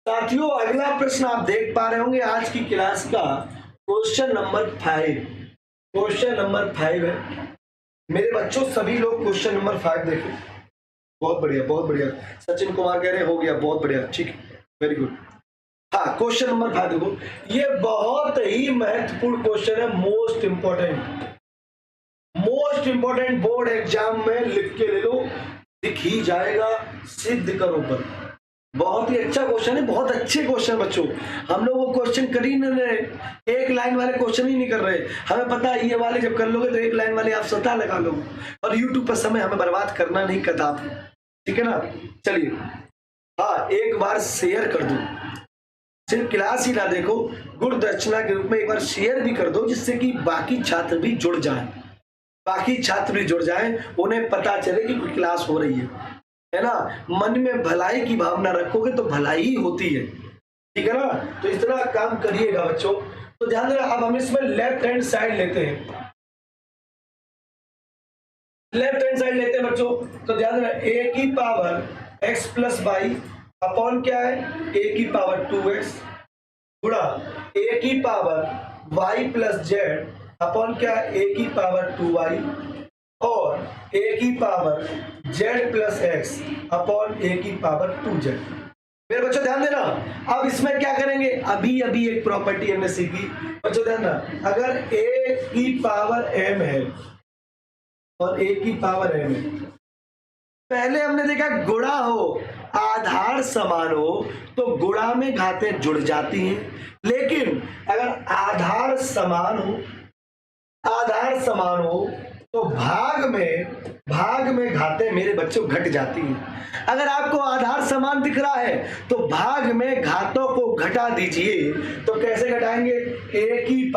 साथियों अगला प्रश्न आप देख पा रहे होंगे आज की क्लास का क्वेश्चन नंबर 5, क्वेश्चन नंबर 5 है मेरे बच्चों, सभी लोग क्वेश्चन नंबर 5 देखें। बहुत बढ़िया, बहुत बढ़िया, सचिन कुमार कह रहे हो गया, बहुत बढ़िया, ठीक है, वेरी गुड। हाँ, क्वेश्चन नंबर 5 देखो, ये बहुत ही महत्वपूर्ण क्वेश्चन है, मोस्ट इंपॉर्टेंट बोर्ड एग्जाम में लिख के ले लो, दिख ही जाएगा, सिद्ध करो पर। बहुत ही अच्छा क्वेश्चन है, बहुत अच्छे क्वेश्चन बच्चों। हम लोग वो क्वेश्चन कर ही नहीं रहे, एक लाइन वाले क्वेश्चन ही नहीं कर रहे। हमें पता है ये वाले जब कर लोगे तो एक लाइन वाले आप स्वतः लगा लोगे, और यूट्यूब पर समय हमें बर्बाद करना नहीं करता आप, ठीक है ना। चलिए, हाँ एक बार शेयर कर दो, सिर्फ क्लास ही ना देखो, गुरु दक्षिणा के रूप में एक बार शेयर भी कर दो, जिससे कि बाकी छात्र भी जुड़ जाएं, उन्हें पता चले कि कोई क्लास हो रही है ना। मन में भलाई की भावना रखोगे तो भलाई ही होती है, ठीक है ना। तो इतना काम करिएगा बच्चों। तो ध्यान देना, अब हम इसमें लेफ्ट हैंड साइड लेते हैं, बच्चों। तो ध्यान देना, a की power x plus y upon क्या है, a की पावर 2x गुणा a की power y plus z upon क्या है, a की पावर 2y और a की power z plus x upon a की पावर 2z। मेरे बच्चों ध्यान देना, अब इसमें क्या करेंगे, अभी एक प्रॉपर्टी हमने सीखी बच्चों, ध्यान देना, अगर a की पावर m है और a की पावर m है, पहले हमने देखा गुणा हो, आधार समान हो तो गुणा में घातें जुड़ जाती हैं, लेकिन अगर आधार समान हो तो भाग में घातें मेरे बच्चों घट जाती हैं। अगर आपको आधार समान दिख रहा है तो भाग में घातों को घटा दीजिए। तो कैसे घटाएंगे, a की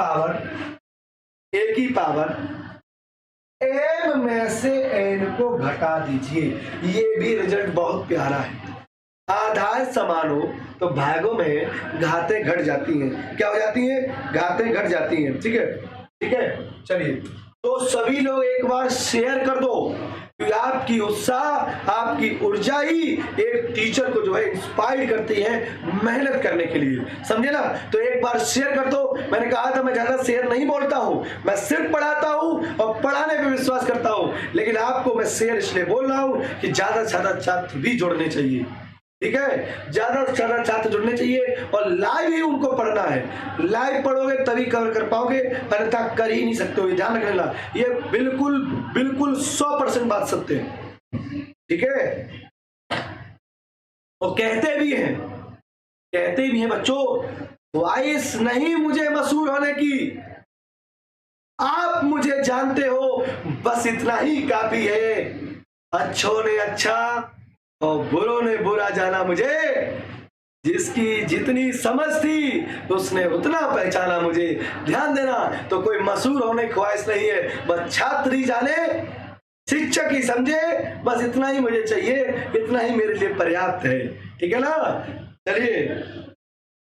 पावर m में से n को घटा दीजिए। ये भी रिजल्ट बहुत प्यारा है। आधार समान हो तो भागों में घातें घट जाती हैं। क्या हो जाती हैं, घातें घट जाती हैं। ठीक है, चलिए, तो सभी लोग एक बार शेयर कर दो, क्योंकि आपकी उत्साह, आपकी ऊर्जा ही एक टीचर को जो है इंस्पायर करती है मेहनत करने के लिए, समझे ना। तो एक बार शेयर कर दो। मैंने कहा था मैं ज्यादा शेयर नहीं बोलता हूं, मैं सिर्फ पढ़ाता हूं और पढ़ाने पे विश्वास करता हूं, लेकिन आपको मैं शेयर इसलिए बोल रहा हूं कि ज्यादा से ज्यादा छात्र भी जुड़ने चाहिए। ठीक है, ज्यादा से ज्यादा छात्र जुड़ने चाहिए और लाइव ही उनको पढ़ना है। लाइव पढ़ोगे तभी कवर कर पाओगे, अन्यथा कर ही नहीं सकते हो। ध्यान रखना, ये बिल्कुल 100% बात सत्य है। ठीक है, और कहते भी हैं बच्चों, ख्वाहिश नहीं मुझे मशहूर होने की, आप मुझे जानते हो, बस इतना ही काफी है। अच्छों ने अच्छा और बुरों ने बुरा जाना मुझे, जिसकी जितनी समझ थी उसने उतना पहचाना मुझे। ध्यान देना, तो कोई मशहूर होने की ख्वाहिश नहीं है, बस छात्र ही जाने शिक्षक ही समझे, बस इतना ही मुझे चाहिए, इतना ही मेरे लिए पर्याप्त है। ठीक है ना? चलिए,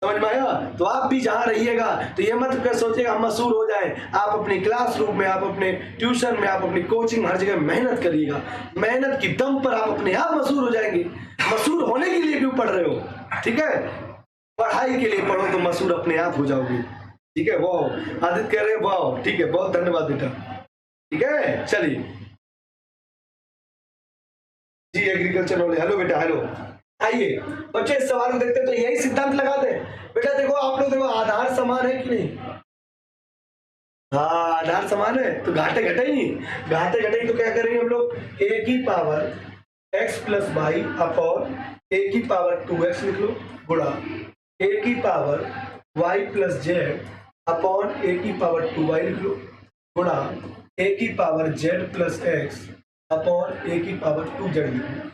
समझ में आया? तो आप भी जहां रहिएगा तो ये मत सोचिएगा हम मशहूर हो जाए। आप अपनी क्लासरूम में, आप अपने ट्यूशन में, आप अपनी कोचिंग, हर जगह मेहनत करिएगा। मेहनत की दम पर आप अपने आप मशहूर हो जाएंगे। मशहूर होने के लिए क्यों पढ़ रहे हो? ठीक है, पढ़ाई के लिए पढ़ो तो मशहूर अपने आप हो जाओगे। ठीक है, वाह आदित्य कह रहे हैं वाह, ठीक है, बहुत धन्यवाद बेटा। ठीक है, चलिए जी, एग्रीकल्चर नॉलेज। हेलो बेटा, हेलो। आइए बच्चे, इस सवाल को देखते हैं तो यही सिद्धांत लगा दे बेटा। देखो आप लोग, देखो आधार समान है कि नहीं? हाँ, आधार समान है तो घाटे घटे ही, घाटे घटे ही तो क्या करेंगे हम लोग? a की power x plus y upon a की पावर 2x लिख लो, गुणा a की power y plus z upon a की पावर 2y लिख लो, गुणा a की power z plus x upon a की पावर 2z लिख लो।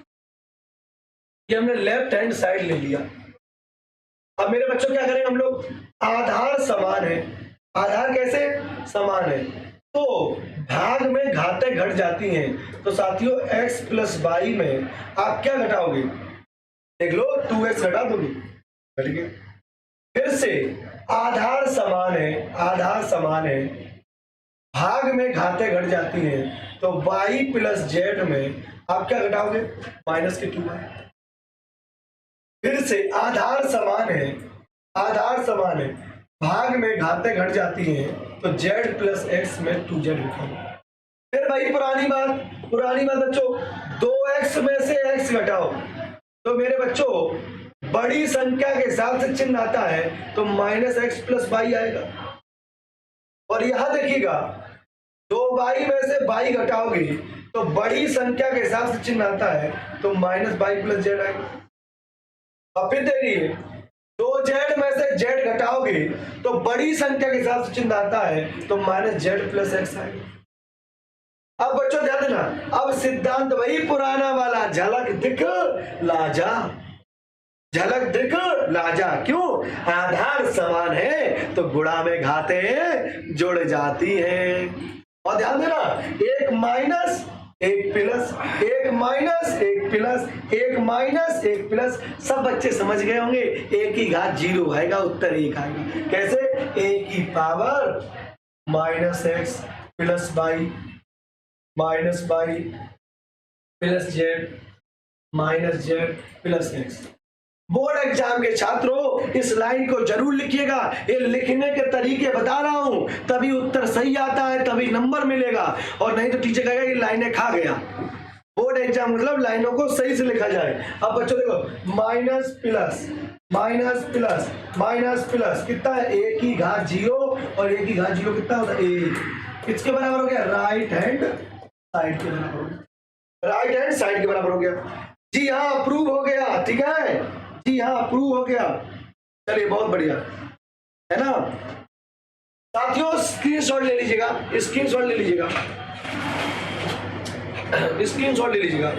ये हमने लेफ्ट हैंड साइड ले लिया। अब मेरे बच्चों क्या करेंगे हम लोग? आधार समान है। आधार कैसे समान है? तो भाग में घातें घट जाती हैं, तो साथियों x प्लस वाई में आप क्या घटाओगे? देख लो, 2x घटा दोगे, घट गया। फिर से आधार समान है, आधार समान है, भाग में घातें घट जाती हैं, तो y प्लस जेड में आप क्या घटाओगे? माइनस के 2y। फिर से आधार समान है, आधार समान है, भाग में घातें घट जाती हैं, तो z प्लस एक्स में 2z लिखोगे। फिर भाई पुरानी बात बच्चों, 2x में से x घटाओ, तो मेरे बच्चों बड़ी संख्या के हिसाब से चिन्ह आता है तो माइनस एक्स प्लस वाई आएगा। और यहां देखिएगा, 2y में से y घटाओगे तो बड़ी संख्या के हिसाब से चिन्ह आता है तो माइनस वाई प्लस जेड आएगा। अब फिर देखिए, 2z में से z घटाओगे तो बड़ी संख्या के हिसाब से चिन्ह आता है तो माइनस जेड प्लस एक्स आएगा। अब बच्चों ध्यान देना, अब सिद्धांत वही पुराना वाला, झलक दिख लाजा, झलक दिख लाजा। क्यों? आधार समान है तो गुणा में घातें जुड़ जाती हैं। और ध्यान देना, एक माइनस एक प्लस, एक माइनस एक प्लस, एक माइनस एक प्लस, सब बच्चे समझ गए होंगे। एक की घात 0 आएगा, उत्तर 1 आएगा। कैसे? a की power minus x plus y minus y plus z minus z plus x. Board exam के छात्रों इस लाइन को जरूर लिखिएगा। ये लिखने के तरीके बता रहा हूं, तभी उत्तर सही आता है, तभी नंबर मिलेगा, और नहीं तो टीचर कहेगा ये लाइनें खा गया। बोर्ड एग्जाम मतलब लाइनों को सही से लिखा जाए। अब बच्चों देखो, minus plus minus plus minus plus कितना है? a की घात 0, और a की घात 0 कितना होता है? 1। किसके बराबर हो गया? राइट हैंड साइड के बराबर हो गया, राइट हैंड साइड के बराबर हो गया। जी हाँ, अप्रूव हो गया। ठीक है जी हाँ, अप्रूव हो गया। चलिए, बहुत बढ़िया है ना साथियों। स्क्रीनशॉट ले लीजिएगा, स्क्रीनशॉट ले लीजिएगा, स्क्रीनशॉट ले लीजिएगा।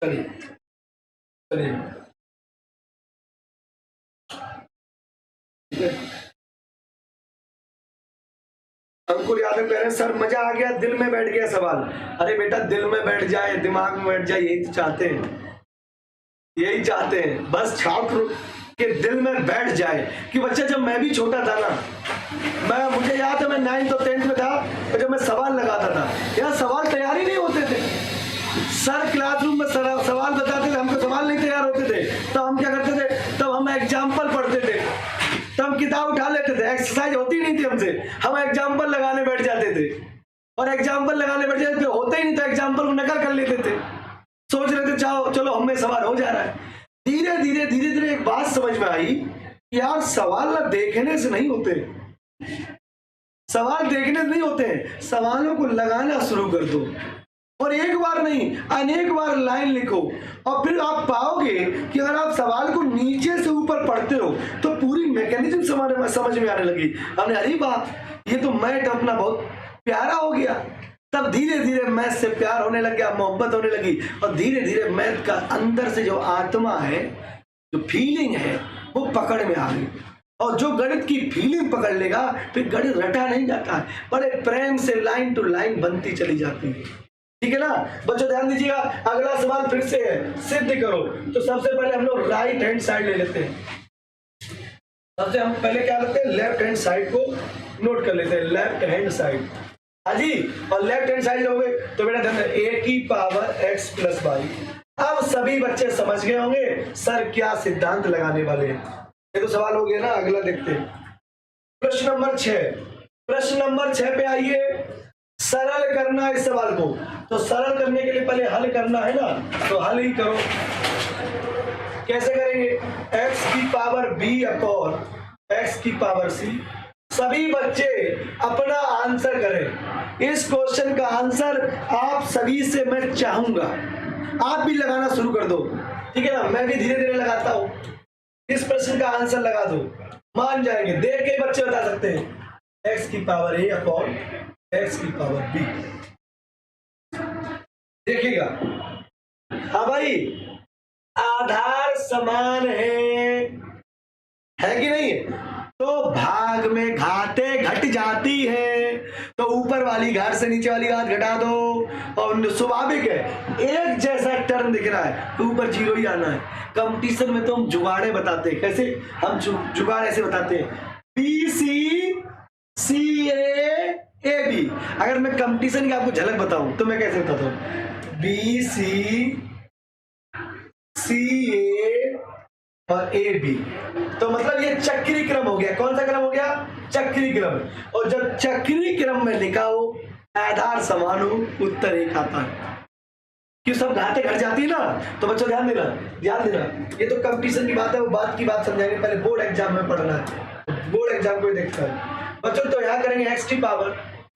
चलिए चलिए, ठीक है। अंकुर यादव कह रहे हैं सर मजा आ गया, दिल में बैठ गया सवाल। अरे बेटा, दिल में बैठ जाए, दिमाग में बैठ जाए, यही तो चाहते हैं, यही चाहते हैं, बस छात्र के दिल में बैठ जाए। कि बच्चा, जब मैं भी छोटा था ना, मुझे याद है मैं 9th और 10th में था, और जब मैं सवाल लगाता था, यार सवाल तैयार ही नहीं होते थे। सर क्लासरूम में सवाल बताते थे, हमको सवाल नहीं तैयार होते थे, तो हम क्या करते थे? तब हम एग्जाम्पल पढ़ते थे, तब किताब उठा लेते थे, एक्सरसाइज होती नहीं थी हमसे, हम एग्जाम्पल लगाने बैठ जाते थे, और एग्जाम्पल लगाने बैठ जाते थे, होते ही नहीं तो एग्जाम्पल को नकल कर लेते थे, सोच रहे थे चाहो चलो हमें सवाल हो जा रहा है। धीरे धीरे धीरे धीरे एक बात समझ में आई, यार सवाल ना देखने से नहीं होते, सवाल देखने नहीं होते हैं, सवालों को लगाना शुरू कर दो और एक बार नहीं अनेक बार लाइन लिखो और फिर आप पाओगे कि अगर आप सवाल को नीचे से ऊपर पढ़ते हो तो पूरी मैकेनिज्म समझ में आने लगी। हमने अरे वाह, ये तो मैथ अपना बहुत प्यारा हो गया। तब धीरे धीरे मैथ से प्यार होने लग गया, मोहब्बत होने लगी और धीरे धीरे मैथ का अंदर से जो आत्मा है, जो फीलिंग है, वो पकड़ में आ गई। और जो गणित की फीलिंग पकड़ लेगा फिर गणित रटा नहीं जाता है, बड़े प्रेम से लाइन टू लाइन बनती चली जाती है। ठीक है ना बच्चों, ध्यान दीजिएगा। अगला सवाल फिर से है, सिद्ध करो। तो सबसे पहले हम लोग राइट हैंड साइड ले लेते हैं। सबसे हम पहले क्या करते हैं, लेफ्ट हैंड साइड को नोट कर लेते हैं, लेफ्ट हैंड साइड। हाँ जी, और लेफ्ट हैंड साइड लोगे तो बेटा ध्यान a की पावर x प्लस वाई। अब सभी बच्चे समझ गए होंगे सर क्या सिद्धांत लगाने वाले हैं। ये तो सवाल हो गया ना, अगला देखते हैं प्रश्न नंबर 6। प्रश्न नंबर 6 पे आइए, सरल करना इस सवाल को। तो सरल करने के लिए पहले हल करना है ना, तो हल ही करो। कैसे करेंगे, x की पावर b अपॉन x की पावर c। सभी बच्चे अपना आंसर करें। इस क्वेश्चन का आंसर आप सभी से मैं चाहूंगा आप भी लगाना शुरू कर दो। ठीक है ना, मैं भी धीरे धीरे लगाता हूं। इस प्रश्न का आंसर लगा दो, मान जाएंगे। देख के बच्चे बता सकते हैं x की पावर a अपॉन x की पावर b। देखिएगा, हाँ भाई, आधार समान है कि नहीं? तो भाग में घातें घट जाती है, तो ऊपर वाली घात से नीचे वाली घात घटा दो। और स्वाभाविक है, एक जैसा टर्म दिख रहा है तो ऊपर जीरो ही आना है। कंपटीशन में तो हम जुगाड़े बताते हैं। कैसे हम जुगाड़ ऐसे बताते हैं, B C C A B. अगर मैं कंपटीशन की आपको झलक बताऊं तो मैं कैसे बताता हूं, बी सी ए और ए बी। तो मतलब ये चक्री क्रम हो गया। कौन सा क्रम हो गया, चक्री क्रम। और जब चक्री क्रम में लिखा हो, आधार समान हो, उत्तर एक आता है। क्यों, सब घातें घट जाती है ना। तो बच्चों ध्यान देना, ये तो कंपटीशन की बात है, वो बात की बात समझाएंगे। पहले बोर्ड एग्जाम में पढ़ना है, बोर्ड एग्जाम को देखता है बच्चों। तो यहाँ करेंगे x की पावर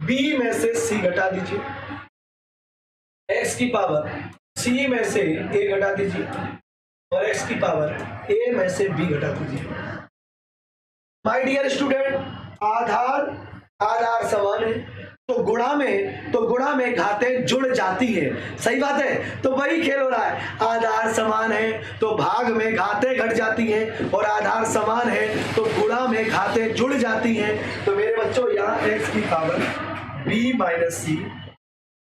b में से c घटा दीजिए, x की पावर c में से a घटा दीजिए और x की पावर a में से b घटा दीजिए। माय डियर स्टूडेंट, आधार समान है तो गुणा में घातें जुड़ जाती है। सही बात है, तो वही खेल हो रहा है। आधार समान है तो भाग में घातें घट जाती हैं और आधार समान है तो गुणा में घातें जुड़ जाती हैं। तो मेरे बच्चों यहाँ x की power b minus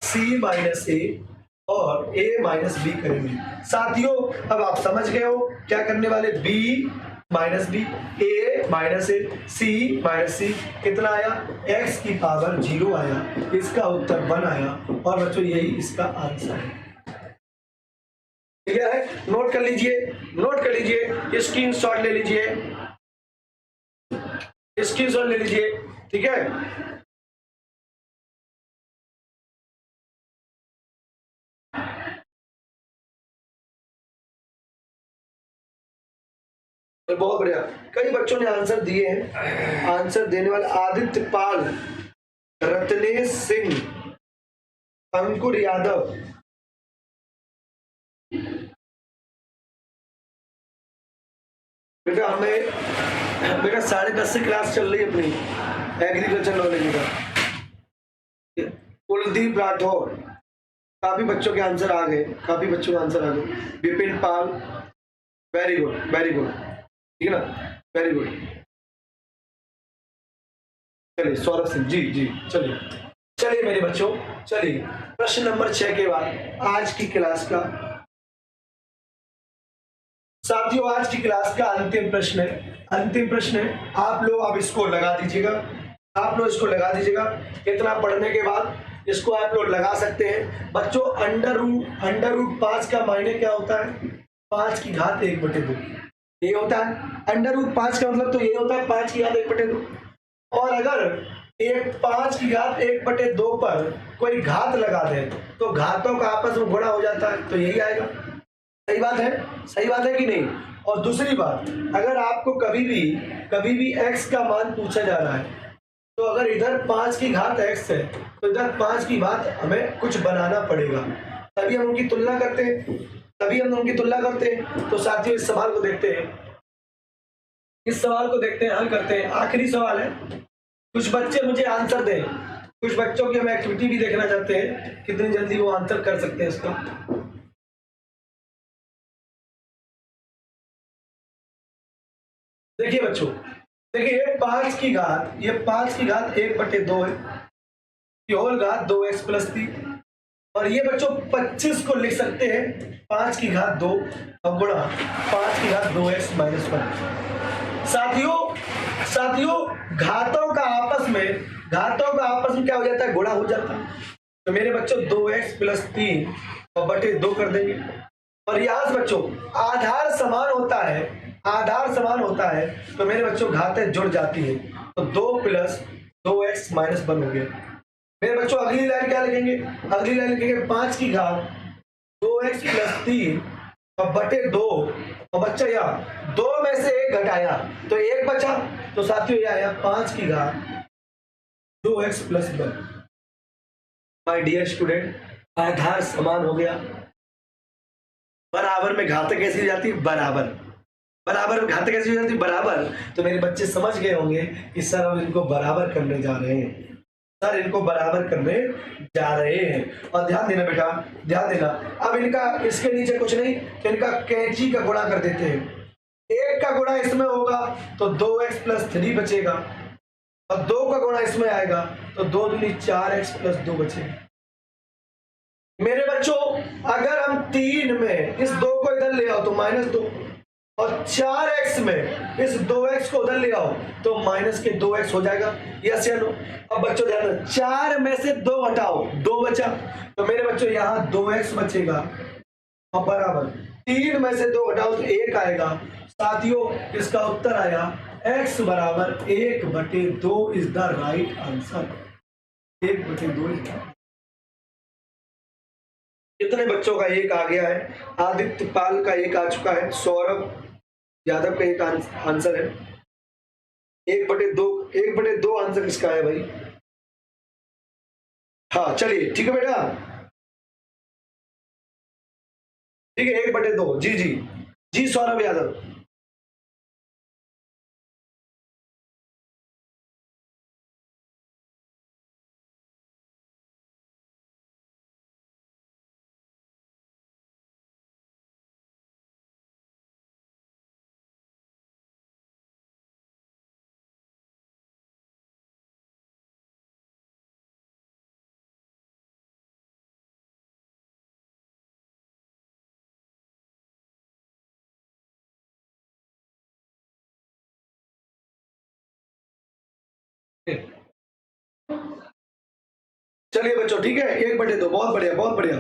c minus a और a माइनस बी करेंगे। साथियों अब आप समझ गए हो क्या करने वाले, b minus B, a minus A, c minus C. कितना आया, x की पावर 0 आया। इसका उत्तर 1 आया और बच्चों यही इसका आंसर है। ठीक है, नोट कर लीजिए, स्क्रीनशॉट ले लीजिए, ठीक है। बहुत बढ़िया, कई बच्चों ने आंसर दिए हैं। आंसर देने वाले आदित्य पाल, रत्नेश सिंह, अंकुर यादव, बेटा हमें 10:30 से क्लास चल रही है अपनी एग्रीकल्चर नॉलेज का। कुलदीप राठौर, काफी बच्चों के आंसर आ गए, विपिन पाल, वेरी गुड, ठीक है ना, वेरी गुड। चलिए सौरभ सिंह जी, चलिए मेरे बच्चों, चलिए प्रश्न नंबर 6 के बाद आज की क्लास का, साथियों आज की क्लास का अंतिम प्रश्न है। आप लोग अब इसको लगा दीजिएगा। इतना पढ़ने के बाद इसको आप लोग लगा सकते हैं। बच्चों अंडर रूट 5 का मायने क्या होता है, 5 की घात 1/2 ये होता है। अंडर रूट 5 का मतलब तो ये होता है 5 की घात 1/2। और अगर 5 की घात 1/2 पर कोई घात लगा दे तो घातों का आपस में गुणा हो जाता है, तो यही आएगा। सही बात है कि नहीं। और दूसरी बात, अगर आपको कभी भी x का मान पूछा जा रहा है तो अगर इधर 5 की घात x है तो इधर 5 की घात हमें कुछ बनाना पड़ेगा, तभी हम उनकी तुलना करते हैं। तो साथियों इस सवाल को देखते हैं, हल करते हैं। आखिरी सवाल है, कुछ बच्चे मुझे आंसर दें, कुछ बच्चों की हम एक्टिविटी भी देखना चाहते हैं कितनी जल्दी वो आंसर कर सकते हैं इसका। देखिए बच्चों, देखिए ये 5 की घात 1/2 है, ये होल घात 2x + 3, और ये बच्चों 25 को लिख सकते हैं 5 की घात 2 और गुणा 5 की घात 2x - 1। साथियों घातों का आपस में क्या हो जाता है, गुणा हो जाता है। तो मेरे बच्चों 2x + 3 और बटे 2 कर देंगे, और यहाँ से बच्चों आधार समान होता है, तो मेरे बच्चों घातें जुड़ जाती है, तो 2 + 2x - 1 हो गया। मेरे बच्चों अगली लाइन क्या लिखेंगे, 5 की घात 2x + 3 और बटे 2, और बच्चा यहाँ 2 में से 1 घटाया तो 1 बचा, तो साथियों यह आया 5 की घात 2x + 1। माय डियर स्टूडेंट, आधार समान हो गया। बराबर में घातें कैसी हो जाती है, बराबर में घातें कैसी हो जाती है, बराबर। तो मेरे बच्चे समझ गए होंगे कि सर हम इनको बराबर करने जा रहे हैं, और ध्यान देना बेटा, अब इनका इसके नीचे कुछ नहीं, तो इनका कैंची का गुणा कर देते हैं। 1 का गुणा इसमें होगा तो 2x + 3 बचेगा, और 2 का गुणा इसमें आएगा तो 2 दूनी 4x + 2 बचेगा। मेरे बच्चों अगर हम 3 में इस 2 को इधर ले आओ तो -2, और 4x में इस 2x को उधर ले आओ तो -2x हो जाएगा। यस या नो? अब बच्चों ध्यान रखना, 4 में से 2 हटाओ, 2 बचा, तो मेरे बच्चों यहाँ 2x बचेगा, और बराबर 3 में से 2 हटाओ तो 1 आएगा। साथियों इसका उत्तर आया x = 1/2 is the right answer. 1/2 कितने बच्चों का 1 आ गया है? आदित्य पाल का 1 आ चुका है, सौरभ यादव का 1 आंसर है। 1/2 आंसर किसका है भाई? हाँ चलिए ठीक है बेटा, ठीक है 1/2। जी सौरभ यादव। चलिए बच्चों ठीक है, 1/2, बहुत बढ़िया।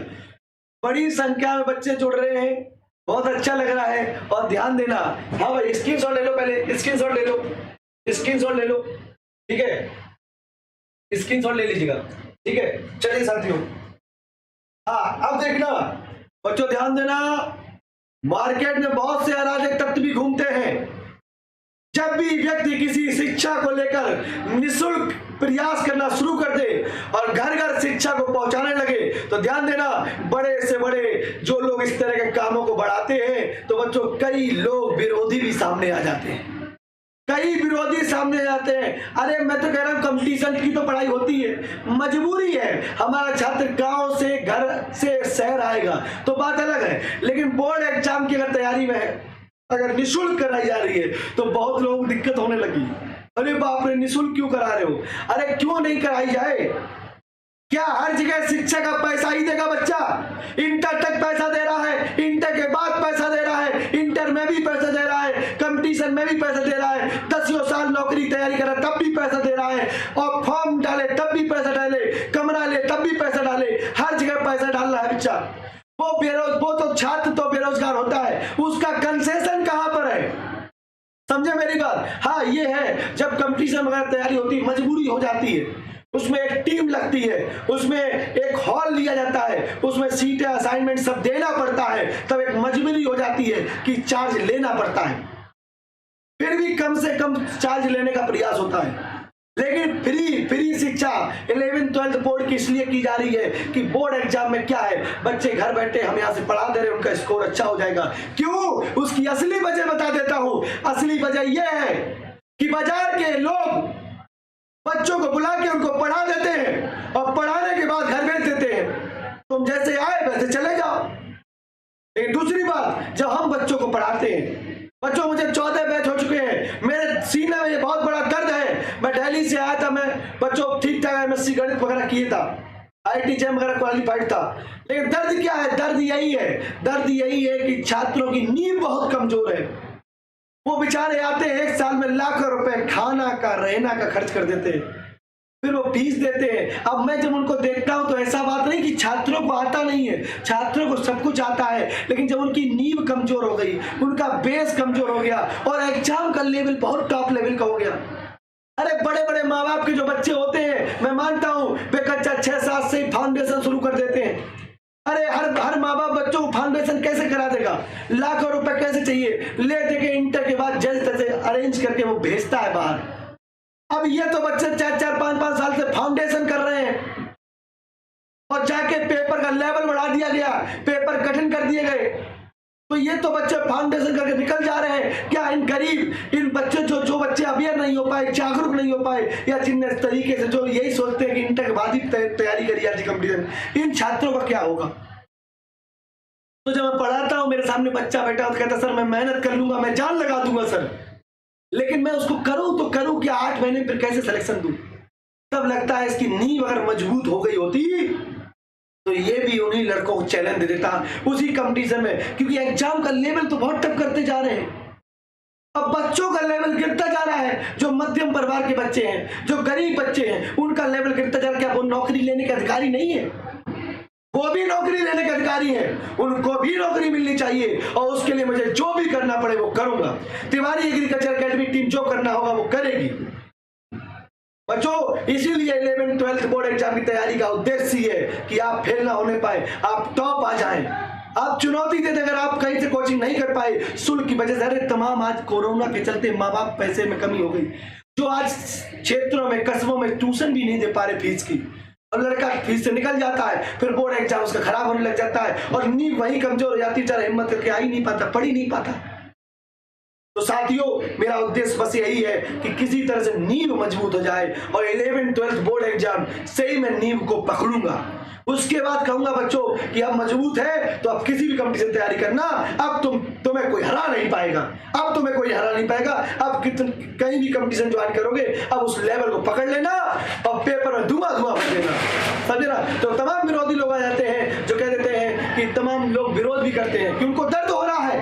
बड़ी संख्या में बच्चे जुड़ रहे हैं, बहुत अच्छा लग रहा है। और ध्यान देना, हाँ भाई स्क्रीनशॉट ले लो, पहले स्क्रीनशॉट ले लो, ठीक है, स्क्रीनशॉट ले लीजिएगा, ठीक है। चलिए साथियों, हाँ अब देखना बच्चों, ध्यान देना, मार्केट में बहुत से अराजक तत्व भी घूमते हैं। जब भी व्यक्ति किसी शिक्षा को लेकर निःशुल्क प्रयास करना शुरू कर दे और घर घर शिक्षा को पहुंचाने लगे, तो ध्यान देना, बड़े से बड़े जो लोग इस तरह के कामों को बढ़ाते हैं, तो बच्चों कई लोग विरोधी भी सामने आ जाते हैं, अरे मैं तो कह रहा हूं कंपटीशन की तो पढ़ाई होती है, मजबूरी है, हमारा छात्र गांव से घर से शहर आएगा तो बात अलग है, लेकिन बोर्ड एग्जाम की अगर तैयारी में है, अगर निःशुल्क कराई जा रही है तो बहुत लोगों को दिक्कत होने लगी। अरे बाप रे, निःशुल्क क्यों करा रहे हो? अरे क्यों नहीं कराई जाए? क्या हर जगह शिक्षा का पैसा ही देगा बच्चा? इंटर तक पैसा दे रहा है, इंटर के बाद पैसा दे रहा है, इंटर में भी पैसा दे रहा है, कंपटीशन में भी पैसा दे रहा है, 10 साल नौकरी तैयारी कर तब भी पैसा दे रहा है, और फॉर्म डाले तब भी पैसा डाले, कमरा ले तब भी पैसा डाले, हर जगह पैसा डाल रहा है बच्चा। वो तो छात्र तो बेरोजगार होता है, उसका कंसेशन कहां पर है? समझे मेरी बात? हाँ ये है, जब कंपटीशन वगैरह तैयारी होती है, मजबूरी हो जाती है, उसमें एक टीम लगती है, उसमें एक हॉल लिया जाता है, उसमें सीटें असाइनमेंट सब देना पड़ता है, तब एक मजबूरी हो जाती है कि चार्ज लेना पड़ता है, फिर भी कम से कम चार्ज लेने का प्रयास होता है। लेकिन फ्री शिक्षा 11th-12th बोर्ड की इसलिए की जा रही है कि बोर्ड एग्जाम में क्या है, बच्चे घर बैठे हम यहाँ से पढ़ा दे रहे हैं, उनका स्कोर अच्छा हो जाएगा। क्यों? उसकी असली वजह बता देता हूं। असली वजह यह है कि बाजार के लोग बच्चों को बुला के उनको पढ़ा देते हैं और पढ़ाने के बाद घर भेज देते हैं, तुम जैसे आए वैसे चले जाओ। लेकिन दूसरी बात, जब हम बच्चों को पढ़ाते हैं, बच्चों मुझे 14 बैच हो चुके हैं, मेरे सीने में ये बहुत बड़ा दर्द है। मैं दिल्ली से आया था, मैं बच्चों ठीक ठाक एमएससी गणित वगैरह किए था, IIT JEM वगैरह क्वालिफाइड था, लेकिन दर्द क्या है? दर्द यही है कि छात्रों की नींव बहुत कमजोर है। वो बेचारे आते हैं, एक साल में लाखों रुपए खाना का रहना का खर्च कर देते हैं, फिर वो फीस देते हैं। अब मैं जब उनको देखता हूं तो ऐसा बात नहीं कि छात्रों को आता नहीं है, छात्रों को सब कुछ आता है, लेकिन जब उनकी नींव कमजोर हो गई, उनका बेस कमजोर हो गया और एग्जाम का लेवल बहुत टॉप लेवल का हो गया। अरे बड़े बड़े माँ बाप के जो बच्चे होते हैं, मैं मानता हूं वे कक्षा 6-7 से फाउंडेशन शुरू कर देते हैं। अरे हर माँ बाप बच्चों को फाउंडेशन कैसे करा देगा? लाखों रुपए कैसे चाहिए? ले दे के इंटर के बाद जैसे तैसे अरेंज करके वो भेजता है बाहर। अब ये तो बच्चे 4-4, 5-5 साल से फाउंडेशन कर रहे हैं और जाके पेपर का लेवल बढ़ा दिया गया, पेपर कठिन कर दिए गए, तो ये तो बच्चे फाउंडेशन करके निकल जा रहे हैं। क्या इन गरीब, इन बच्चे जो बच्चे अवेयर नहीं हो पाए, जागरूक नहीं हो पाए, या जिन तरीके से जो यही सोचते हैं कि इंटर के बाद ही तैयारी करी जाती कंपटीशन, इन छात्रों का क्या होगा? तो जब मैं पढ़ाता हूं, मेरे सामने बच्चा बैठा तो कहता सर मैं मेहनत कर लूंगा, मैं जान लगा दूंगा सर, लेकिन मैं उसको करूं तो करूं क्या? 8 महीने फिर कैसे सिलेक्शन दूं? तब लगता है इसकी नींव अगर मजबूत हो गई होती तो ये भी उन्हीं लड़कों को चैलेंज दे देता उसी कंपटीशन में, क्योंकि एग्जाम का लेवल तो बहुत टफ करते जा रहे हैं। अब बच्चों का लेवल गिरता जा रहा है, जो मध्यम परिवार के बच्चे हैं, जो गरीब बच्चे हैं, उनका लेवल गिरता जा रहा है। क्या वो नौकरी लेने के अधिकारी नहीं है? वो भी नौकरी लेने के अधिकारी हैं, उनको भी नौकरी मिलनी चाहिए और उसके लिए मुझे जो भी करना पड़े वो करूंगा। तिवारी एग्रीकल्चर अकेडमी टीम जो करना होगा वो करेगी। बच्चों, इसीलिए 11th-12th बोर्ड एग्जाम की तैयारी का उद्देश्य ये है कि आप फेल ना होने पाए, आप टॉप आ जाएं। आप चुनौती देते, अगर आप कहीं से कोचिंग नहीं कर पाए शुल्क की वजह से, अरे तमाम आज कोरोना के चलते माँ बाप पैसे में कमी हो गई, जो आज क्षेत्रों में कस्बों में ट्यूशन भी नहीं दे पा रहे फीस की, और लड़का फीस से निकल जाता है, फिर बोर्ड एग्जाम उसका खराब होने लग जाता है और नींव वहीं कमजोर हो जाती है, बेचारा हिम्मत करके आ ही नहीं पाता, पढ़ ही नहीं पाता। तो साथियों, मेरा उद्देश्य बस यही है कि किसी तरह से नींव मजबूत हो जाए और 11th-12th बोर्ड एग्जाम से ही मैं नींव को पकड़ूंगा। उसके बाद कहूंगा बच्चों कि अब मजबूत है तो अब किसी भी कंपटीशन तैयारी करना, अब तुम्हें कोई हरा नहीं पाएगा, अब तुम्हें कोई हरा नहीं पाएगा। अब कहीं भी कंपटीशन ज्वाइन करोगे, अब उस लेवल को पकड़ लेना और पेपर में धुआं भर देना, समझे ना? तो तमाम विरोधी लोग आ जाते हैं जो कह देते हैं कि तमाम लोग विरोध भी करते हैं कि उनको दर्द हो रहा है,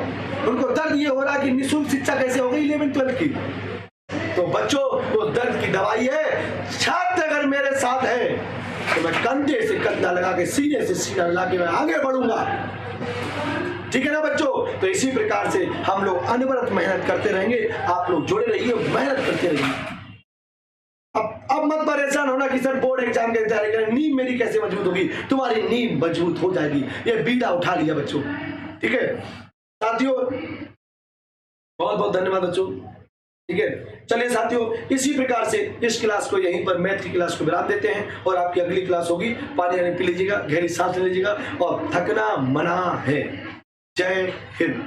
उनको दर्द ये हो रहा है कि निःशुल्क शिक्षा कैसे हो गई 11th-12th की। तो बच्चों, वो दर्द की दवाई है, छात्र अगर मेरे साथ है तो मैं कंधे से कंधा लगा के, सीने से सीना लगा के मैं आगे बढ़ूंगा, ठीक है ना बच्चों? तो इसी प्रकार से हम लोग अनवरत मेहनत करते रहेंगे, आप लोग जुड़े रहिए, मेहनत करते रहिए। अब मत परेशान होना कि सर बोर्ड एग्जाम की तैयारी करें, नींव मेरी कैसे मजबूत होगी? तुम्हारी नींव मजबूत हो जाएगी, ये बीड़ा उठा लिया बच्चों, ठीक है साथियों? बहुत बहुत धन्यवाद बच्चों, ठीक है। चलिए साथियों, इसी प्रकार से इस क्लास को यहीं पर मैथ की क्लास को विराम देते हैं और आपकी अगली क्लास होगी। पानी पी लीजिएगा, गहरी सांस ले लीजिएगा और थकना मना है। जय हिंद,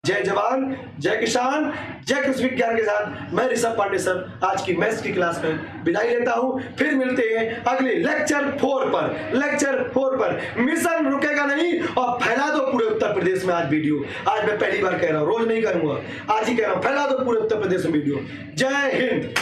जय जवान, जय किसान, जय कृषि विज्ञान के साथ मैं ऋषभ पांडे सर आज की मैथ्स की क्लास में विदाई लेता हूं। फिर मिलते हैं अगले लेक्चर 4 पर। मिशन रुकेगा नहीं और फैला दो पूरे उत्तर प्रदेश में आज वीडियो। आज मैं पहली बार कह रहा हूं, रोज नहीं करूंगा, आज ही कह रहा हूं, फैला दो पूरे उत्तर प्रदेश में वीडियो। जय हिंद।